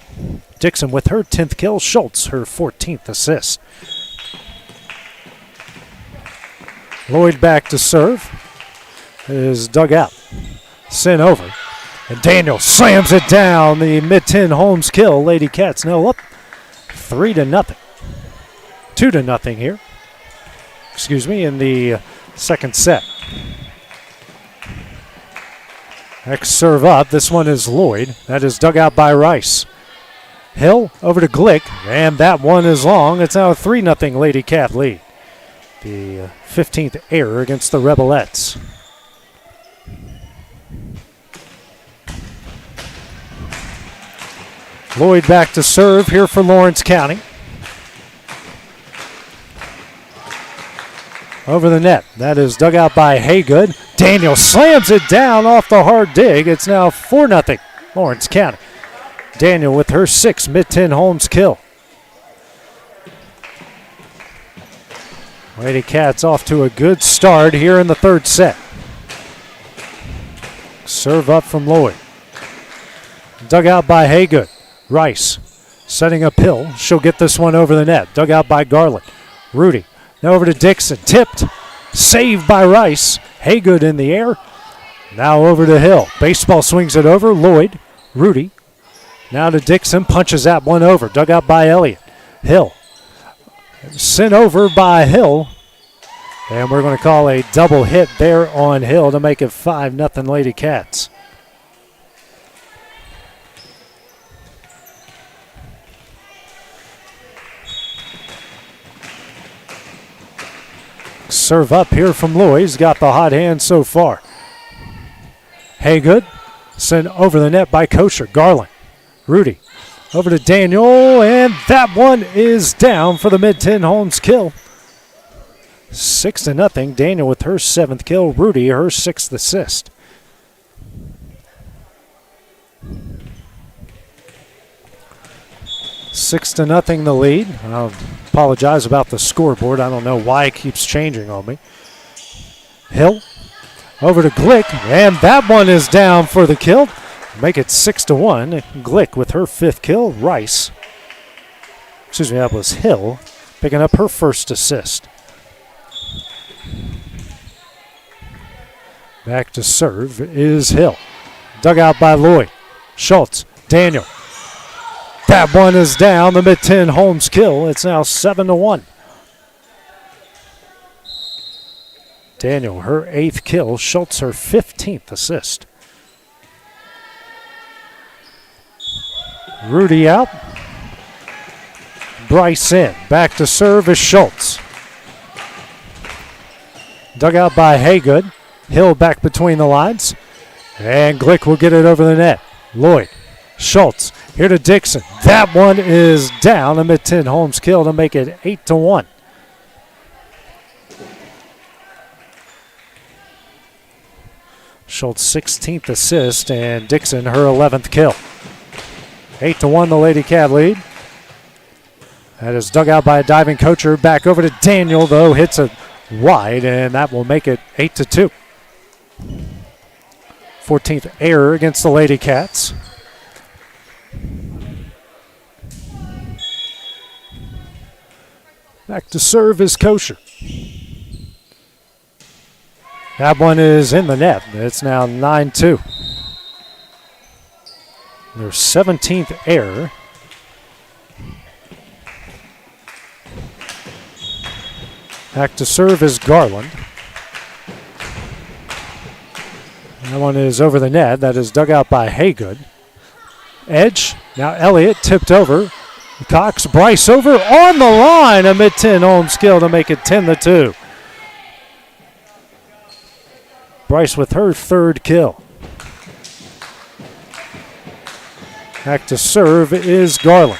Speaker 25: Dixon with her 10th kill. Schultz her 14th assist. Lloyd back to serve. Is dug out. Sent over. And Daniel slams it down. The Mid-10 Holmes kill. Lady Cats now up 3-0. 2-0 here. Excuse me, in the second set. Next serve up. This one is Lloyd. That is dug out by Rice. Hill over to Glick, and that one is long. It's now a 3-0 Lady Cat lead. The 15th error against the Rebelettes. Lloyd back to serve here for Lawrence County. Over the net. That is dug out by Haygood. Daniel slams it down off the hard dig. It's now 4-0 Lawrence County. Daniel with her 6th Mid-10 Holmes kill. Lady Cats off to a good start here in the third set. Serve up from Lloyd. Dug out by Haygood. Rice setting up Hill. She'll get this one over the net. Dug out by Garland. Rudy. Now over to Dixon. Tipped. Saved by Rice. Haygood in the air. Now over to Hill. Baseball swings it over. Lloyd. Rudy. Now to Dixon. Punches that one over. Dug out by Elliott. Hill. Sent over by Hill. And we're going to call a double hit there on Hill to make it 5-0 Lady Cats. Serve up here from Lloyd. He's got the hot hand so far. Haygood sent over the net by Kosher. Garland. Rudy. Over to Daniel, and that one is down for the Mid-10 Holmes kill. 6-0. Daniel with her 7th kill. Rudy her 6th assist. Six to nothing the lead. I apologize about the scoreboard. I don't know why it keeps changing on me. Hill over to Glick, and that one is down for the kill. Make it 6-1. Glick with her 5th kill. Rice, excuse me, that was Hill, picking up her 1st assist. Back to serve is Hill. Dug out by Lloyd. Schultz, Daniel. That one is down. The Mid-10 Holmes kill. It's now 7-1. Daniel, her 8th kill. Schultz, her 15th assist. Rudy out. Bryce in. Back to serve is Schultz. Dug out by Haygood. Hill back between the lines. And Glick will get it over the net. Lloyd. Schultz. Here to Dixon. That one is down. A Mid-10 Holmes kill to make it 8-1. Schultz 16th assist and Dixon her 11th kill. 8-1 the Lady Cat lead. That is dug out by a diving Kocher. Back over to Daniel though. Hits it wide and that will make it 8-2. 14th error against the Lady Cats. Back to serve is Kosher. That one is in the net. It's now 9-2. Their 17th error. Back to serve is Garland. That one is over the net. That is dug out by Haygood. Edge. Now Elliott tipped over. Cox, Bryce over on the line. A Mid-10 Holmes kill to make it 10-2. Bryce with her 3rd kill. Back to serve is Garland.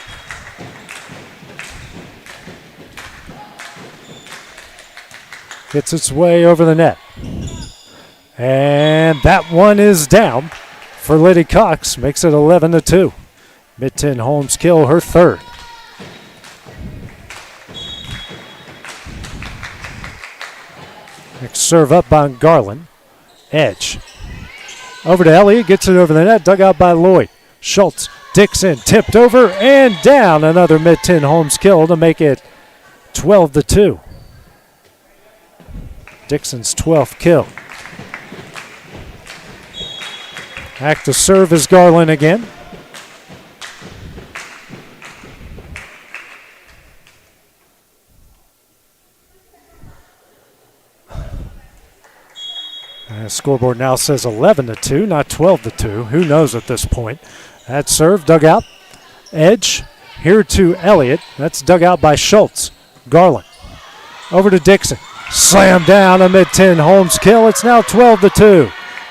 Speaker 25: Gets its way over the net. And that one is down for Liddy Cox. Makes it 11-2. Mid-10 Holmes kill her 3rd. Next serve up by Garland. Edge. Over to Elliott. Gets it over the net. Dug out by Lloyd. Schultz. Dixon. Tipped over and down. Another Mid-10 Holmes kill to make it 12-2. Dixon's 12th kill. Back to serve is Garland again. The scoreboard now says 11-2, not 12-2. Who knows at this point? That serve dug out. Edge here to Elliott. That's dug out by Schultz. Garland over to Dixon. Slam down a Mid-10 Holmes kill. It's now 12-2.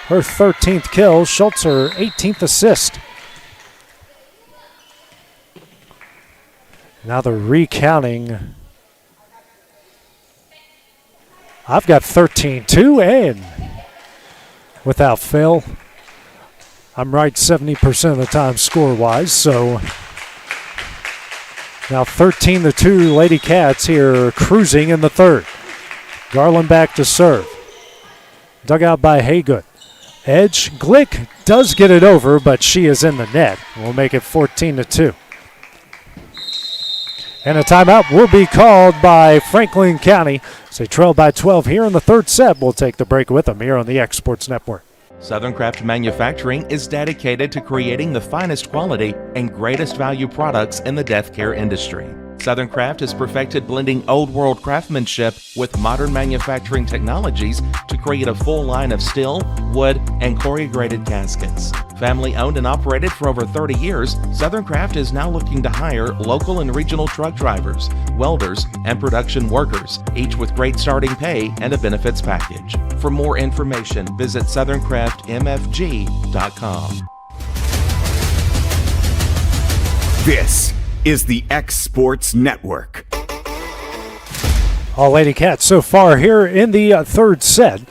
Speaker 25: Her 13th kill. Schultz her 18th assist. Now they're recounting. I've got 13-2, and without fail, I'm right 70% of the time score-wise. So now 13-2, Lady Cats here cruising in the third. Garland back to serve. Dug out by Haygood. Edge, Glick does get it over, but she is in the net. We'll make it 14-2. And a timeout will be called by Franklin County. So they trail by 12 here in the third set. We'll take the break with them here on the X Sports Network.
Speaker 12: Southern Craft Manufacturing is dedicated to creating the finest quality and greatest value products in the death care industry. Southern Craft has perfected blending old world craftsmanship with modern manufacturing technologies to create a full line of steel, wood, and corrugated caskets. Family owned and operated for over 30 years, Southern Craft is now looking to hire local and regional truck drivers, welders, and production workers, each with great starting pay and a benefits package. For more information, visit southerncraftmfg.com.
Speaker 24: This is the X Sports Network.
Speaker 25: All Lady Cats so far here in the third set.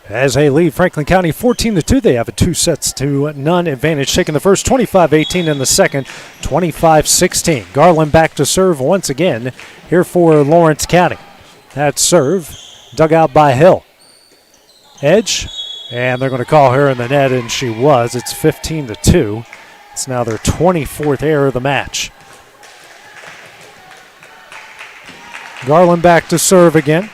Speaker 25: As they lead Franklin County 14-2, they have a 2-0 advantage, taking the first 25-18 in the second 25-16. Garland back to serve once again here for Lawrence County. That serve dug out by Hill. Edge, and they're going to call her in the net, and she was. It's 15-2. It's now their 24th error of the match. Garland back to serve again.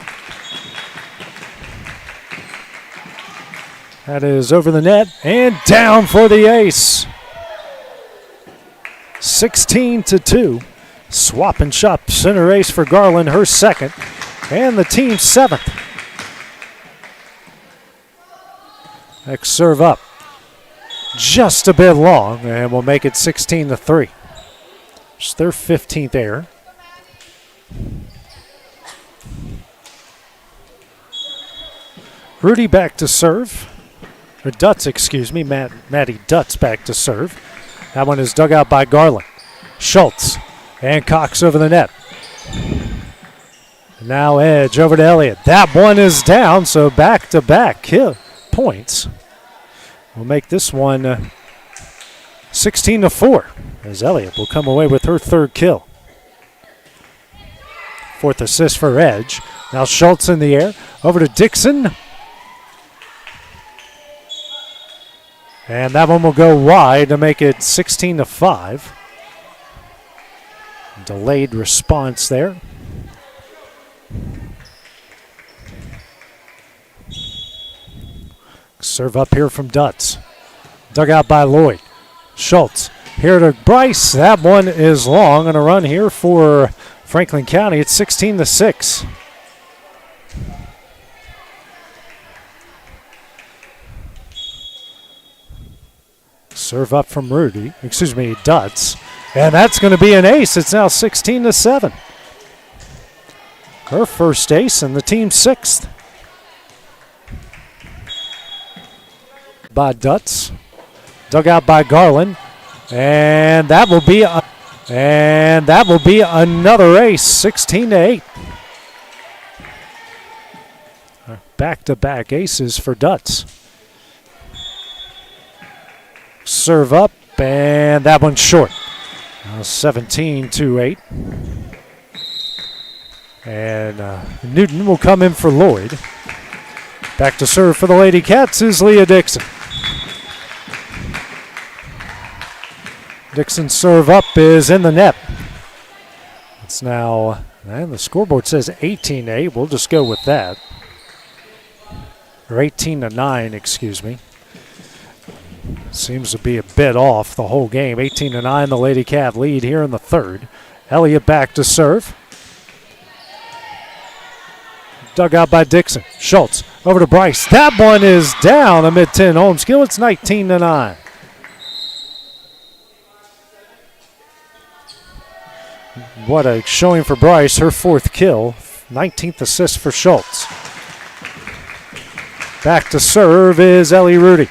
Speaker 25: That is over the net and down for the ace. 16-2. Swap and shop center ace for Garland, her second, and the team's seventh. Next serve up. Just a bit long, and we'll make it 16-3. It's their 15th error. Rudy back to serve. Or Dutz, excuse me. Maddie Dutz back to serve. That one is dug out by Garland. Schultz and Cox over the net. Now Edge over to Elliott. That one is down, so back-to-back points. We'll make this one 16-4 as Elliott will come away with her third kill. Fourth assist for Edge. Now Schultz in the air. Over to Dixon. And that one will go wide to make it 16-5. Delayed response there. Serve up here from Dutz. Dug out by Lloyd. Schultz here to Bryce. That one is long on a run here for Franklin County. It's 16-6. Serve up from Dutz. And that's going to be an ace. It's now 16-7. Her first ace and the team's sixth. By Dutz. Dug out by Garland. And that will be another ace, 16-8. Back-to-back aces for Dutz. Serve up, and that one's short. Now 17-8. And Newton will come in for Lloyd. Back to serve for the Lady Cats is Leah Dixon. Dixon's serve up is in the net. It's now, and the scoreboard says 18-8. We'll just go with that. Or 18-9, excuse me. Seems to be a bit off the whole game. 18-9, the Lady Cat lead here in the third. Elliott back to serve. Dug out by Dixon. Schultz over to Bryce. That one is down. A mid-10 home skill. It's 19-9. What a showing for Bryce. Her fourth kill. 19th assist for Schultz. Back to serve is Ellie Rudy.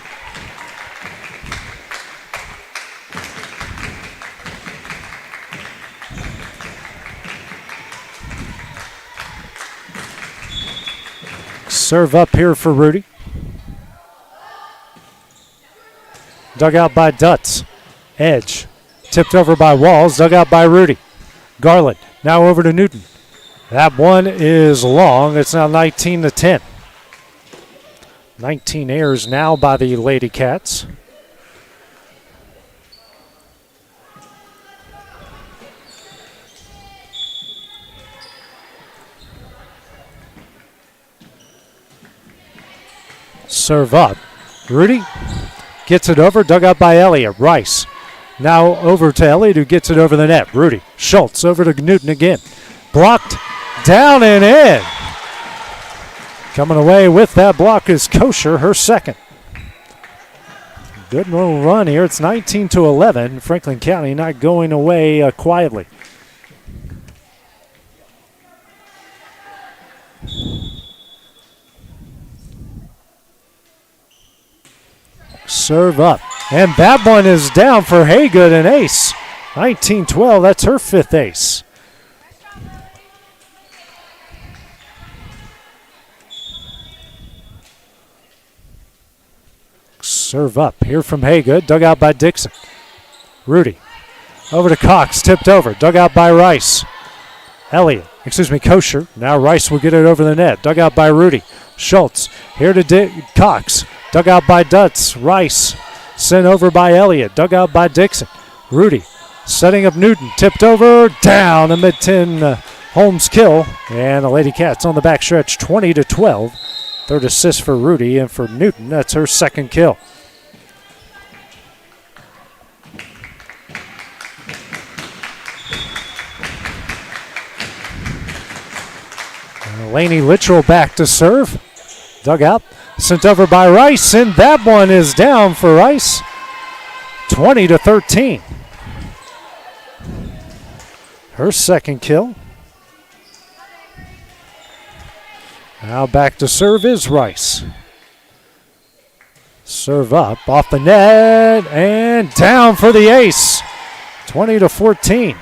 Speaker 25: Serve up here for Rudy. Dug out by Dutz. Edge. Tipped over by Walls. Dug out by Rudy. Garland now over to Newton. That one is long. It's now 19-10. 19 errors now by the Lady Cats. Serve up. Rudy gets it over, dug out by Elliott. Rice now over to Elliott, who gets it over the net. Rudy. Schultz over to Newton again. Blocked, down and in. Coming away with that block is Kosher, her second. Good little run here. It's 19-11. Franklin County not going away quietly. Serve up. And that one is down for Haygood, an ace. 19-12, that's her fifth ace. Serve up here from Haygood, dug out by Dixon. Rudy over to Cox, tipped over, dug out by Rice. Kosher. Now Rice will get it over the net, dug out by Rudy. Schultz here to Cox, dug out by Dutz. Rice sent over by Elliott, dug out by Dixon. Rudy setting up Newton, tipped over, down, a mid-10 Holmes kill, and the Lady Cats on the back stretch, 20-12. Third assist for Rudy, and for Newton, that's her second kill. Laney Littrell back to serve. Dug out, sent over by Rice, and that one is down for Rice. 20-13. Her second kill. Now back to serve is Rice. Serve up, off the net, and down for the ace. 20-14.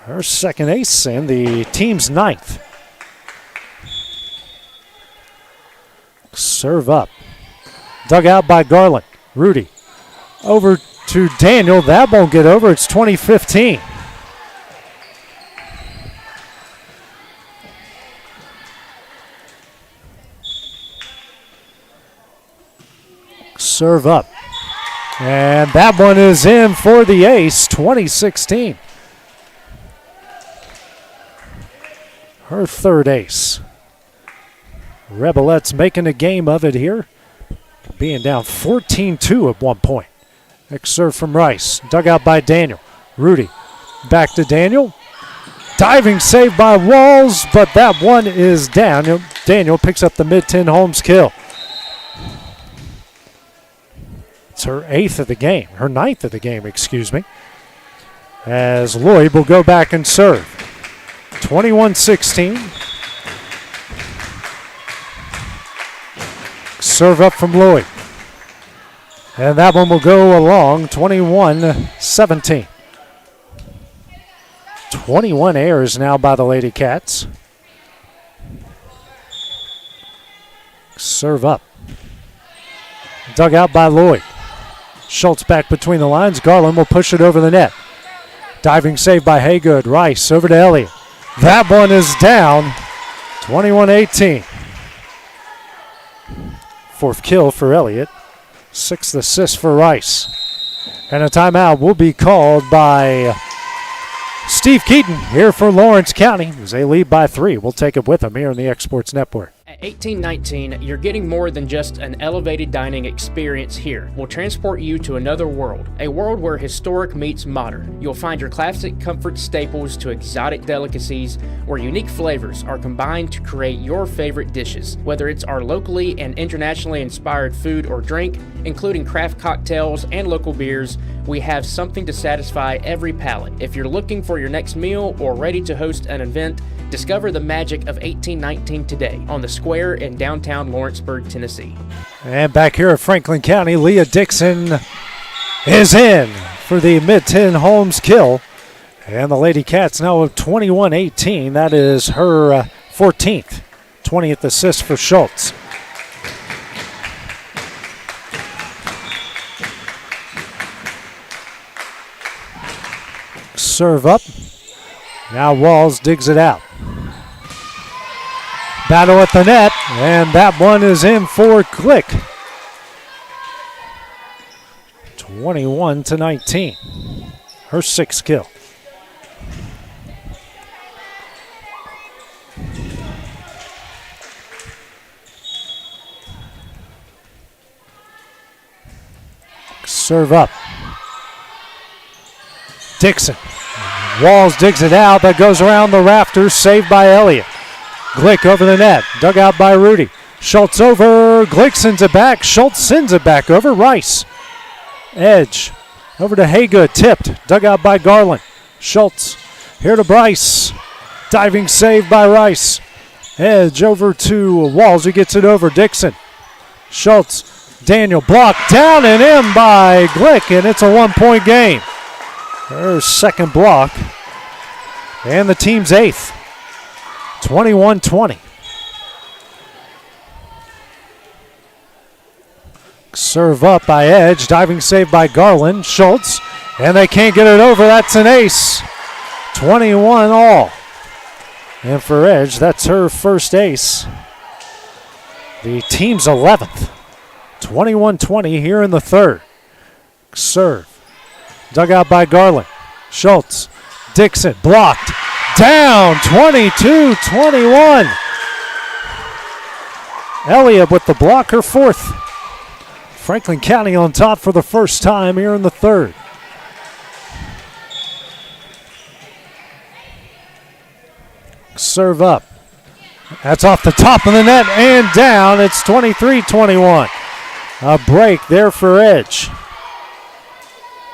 Speaker 25: Her second ace and the team's ninth. Serve up. Dug out by Garland. Rudy over to Daniel. That won't get over. It's 20-15. Serve up. And that one is in for the ace, 20-16. Her third ace. Rebelettes making a game of it here, being down 14-2 at one point. Next serve from Rice, dug out by Daniel. Rudy back to Daniel. Diving save by Walls, but that one is down. Daniel picks up the mid-10 Holmes kill. It's her ninth of the game, excuse me. As Lloyd will go back and serve. 21-16. Serve up from Lloyd. And that one will go along, 21-17. 21 errors now by the Lady Cats. Serve up. Dug out by Lloyd. Schultz back between the lines. Garland will push it over the net. Diving save by Haygood. Rice over to Elliott. That one is down, 21-18. Fourth kill for Elliott. Sixth assist for Rice. And a timeout will be called by Steve Keaton here for Lawrence County as they lead by 3. We'll take it with them here on the Exports Network.
Speaker 29: At 1819, you're getting more than just an elevated dining experience here. We'll transport you to another world, a world where historic meets modern. You'll find your classic comfort staples to exotic delicacies, where unique flavors are combined to create your favorite dishes. Whether it's our locally and internationally inspired food or drink, including craft cocktails and local beers, we have something to satisfy every palate. If you're looking for your next meal or ready to host an event, discover the magic of 1819 today on the square in downtown Lawrenceburg, Tennessee.
Speaker 25: And back here at Franklin County, Leah Dixon is in for the mid-10 Holmes kill. And the Lady Cats now with 21-18. That is her 14th 20th assist for Schultz. Serve up. Now Walls digs it out. Battle at the net, and that one is in for Glick. 21-19. Her 6th kill. Serve up. Dixon. Walls digs it out. That goes around the rafters. Saved by Elliott. Glick over the net. Dug out by Rudy. Schultz over. Glick sends it back. Schultz sends it back over. Rice. Edge. Over to Haygood. Tipped. Dug out by Garland. Schultz. Here to Bryce. Diving save by Rice. Edge over to Walls, who gets it over. Dixon. Schultz. Daniel blocked down and in by Glick, and it's a 1-point game. Her 2nd block. And the team's 8th. 21-20. Serve up by Edge. Diving save by Garland. Schultz. And they can't get it over. That's an ace. 21 all. And for Edge, that's her first ace. The team's 11th. 21-20 here in the 3rd. Serve. Dug out by Garland. Schultz. Dixon blocked. Down 22-21. Elliott with the block, her 4th. Franklin County on top for the first time here in the 3rd. Serve up. That's off the top of the net and down. It's 23-21. A break there for Edge.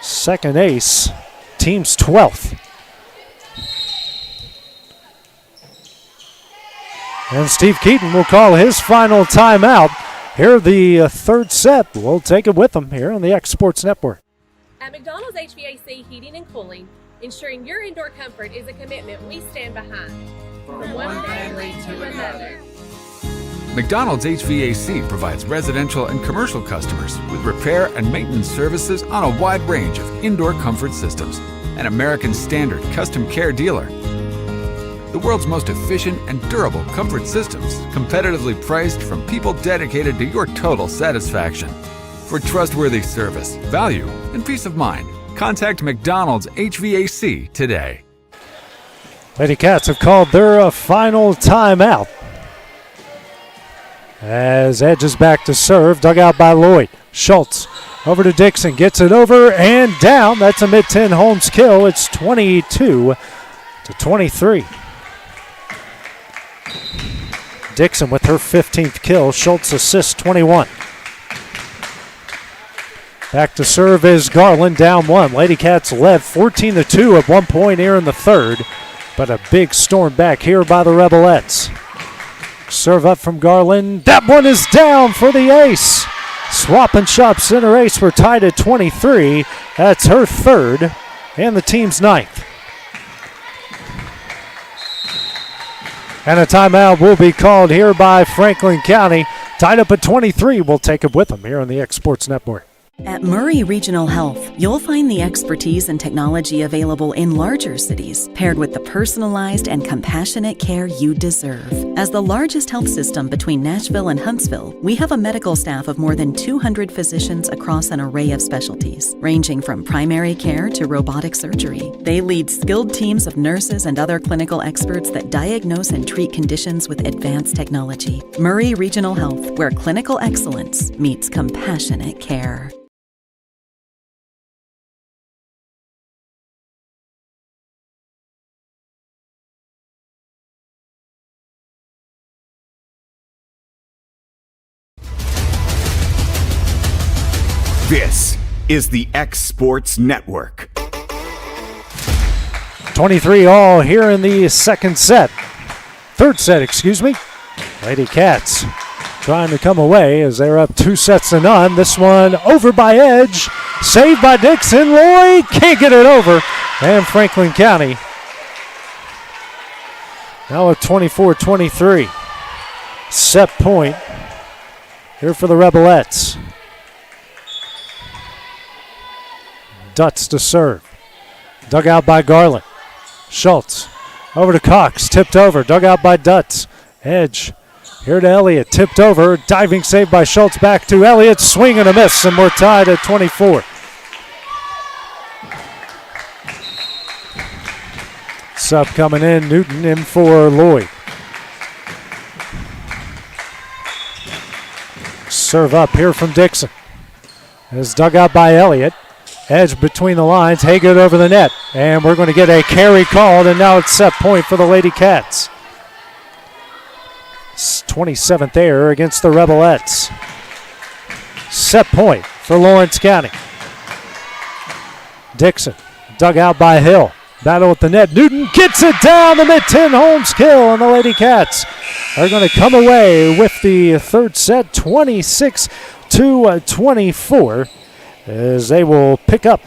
Speaker 25: 2nd ace. Team's 12th. And Steve Keaton will call his final timeout. Here, the 3rd set. We'll take it with him here on the X Sports Network.
Speaker 1: At McDonald's HVAC Heating and Cooling, ensuring your indoor comfort is a commitment we stand behind. From one family to another.
Speaker 22: McDonald's HVAC provides residential and commercial customers with repair and maintenance services on a wide range of indoor comfort systems. An American Standard custom care dealer. The world's most efficient and durable comfort systems, competitively priced from people dedicated to your total satisfaction. For trustworthy service, value, and peace of mind, contact McDonald's HVAC today.
Speaker 25: Lady Cats have called their final timeout. As Edge is back to serve, dug out by Lloyd. Schultz over to Dixon, gets it over and down. That's a mid-10 Holmes kill. It's 22-23. Dixon with her 15th kill. Schultz assists 21. Back to serve is Garland, down 1. Lady Cats led 14-2 at one point here in the 3rd, but a big storm back here by the Rebelettes. Serve up from Garland. That one is down for the ace. Swap and Shop center ace. We're tied at 23. That's her 3rd and the team's 9th. And a timeout will be called here by Franklin County. Tied up at 23. We'll take it with them here on the X Sports Network.
Speaker 14: At Murray Regional Health, you'll find the expertise and technology available in larger cities, paired with the personalized and compassionate care you deserve. As the largest health system between Nashville and Huntsville, we have a medical staff of more than 200 physicians across an array of specialties, ranging from primary care to robotic surgery. They lead skilled teams of nurses and other clinical experts that diagnose and treat conditions with advanced technology. Murray Regional Health, where clinical excellence meets compassionate care.
Speaker 24: This is the X Sports Network.
Speaker 25: 23 all here in the 3rd set. Lady Cats trying to come away as they're up 2-0. This one over by Edge. Saved by Dixon. Lloyd can't get it over. And Franklin County now at 24-23. set point here for the Rebelettes. Dutz to serve. Dug out by Garland. Schultz over to Cox. Tipped over. Dug out by Dutz. Edge. Here to Elliott. Tipped over. Diving save by Schultz. Back to Elliott. Swing and a miss. And we're tied at 24. Sub coming in. Newton in for Lloyd. Serve up here from Dixon. It's dug out by Elliott. Edge between the lines. Haygood over the net. And we're going to get a carry called, and now it's set point for the Lady Cats. 27th error against the Rebelettes. Set point for Lawrence County. Dixon dug out by Hill. Battle at the net. Newton gets it down the mid-10. Holmes kill, and the Lady Cats are going to come away with the third set, 26-24, as they will pick up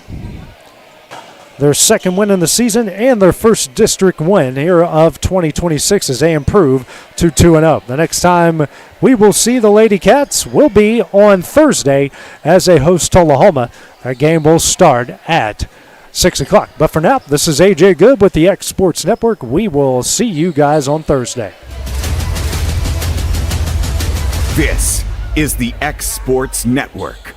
Speaker 25: their second win in the season and their first district win here of 2026 as they improve to 2-0. The next time we will see the Lady Cats will be on Thursday as they host Tullahoma. That game will start at 6 o'clock. But for now, this is AJ Good with the X Sports Network. We will see you guys on Thursday.
Speaker 24: This is the X Sports Network.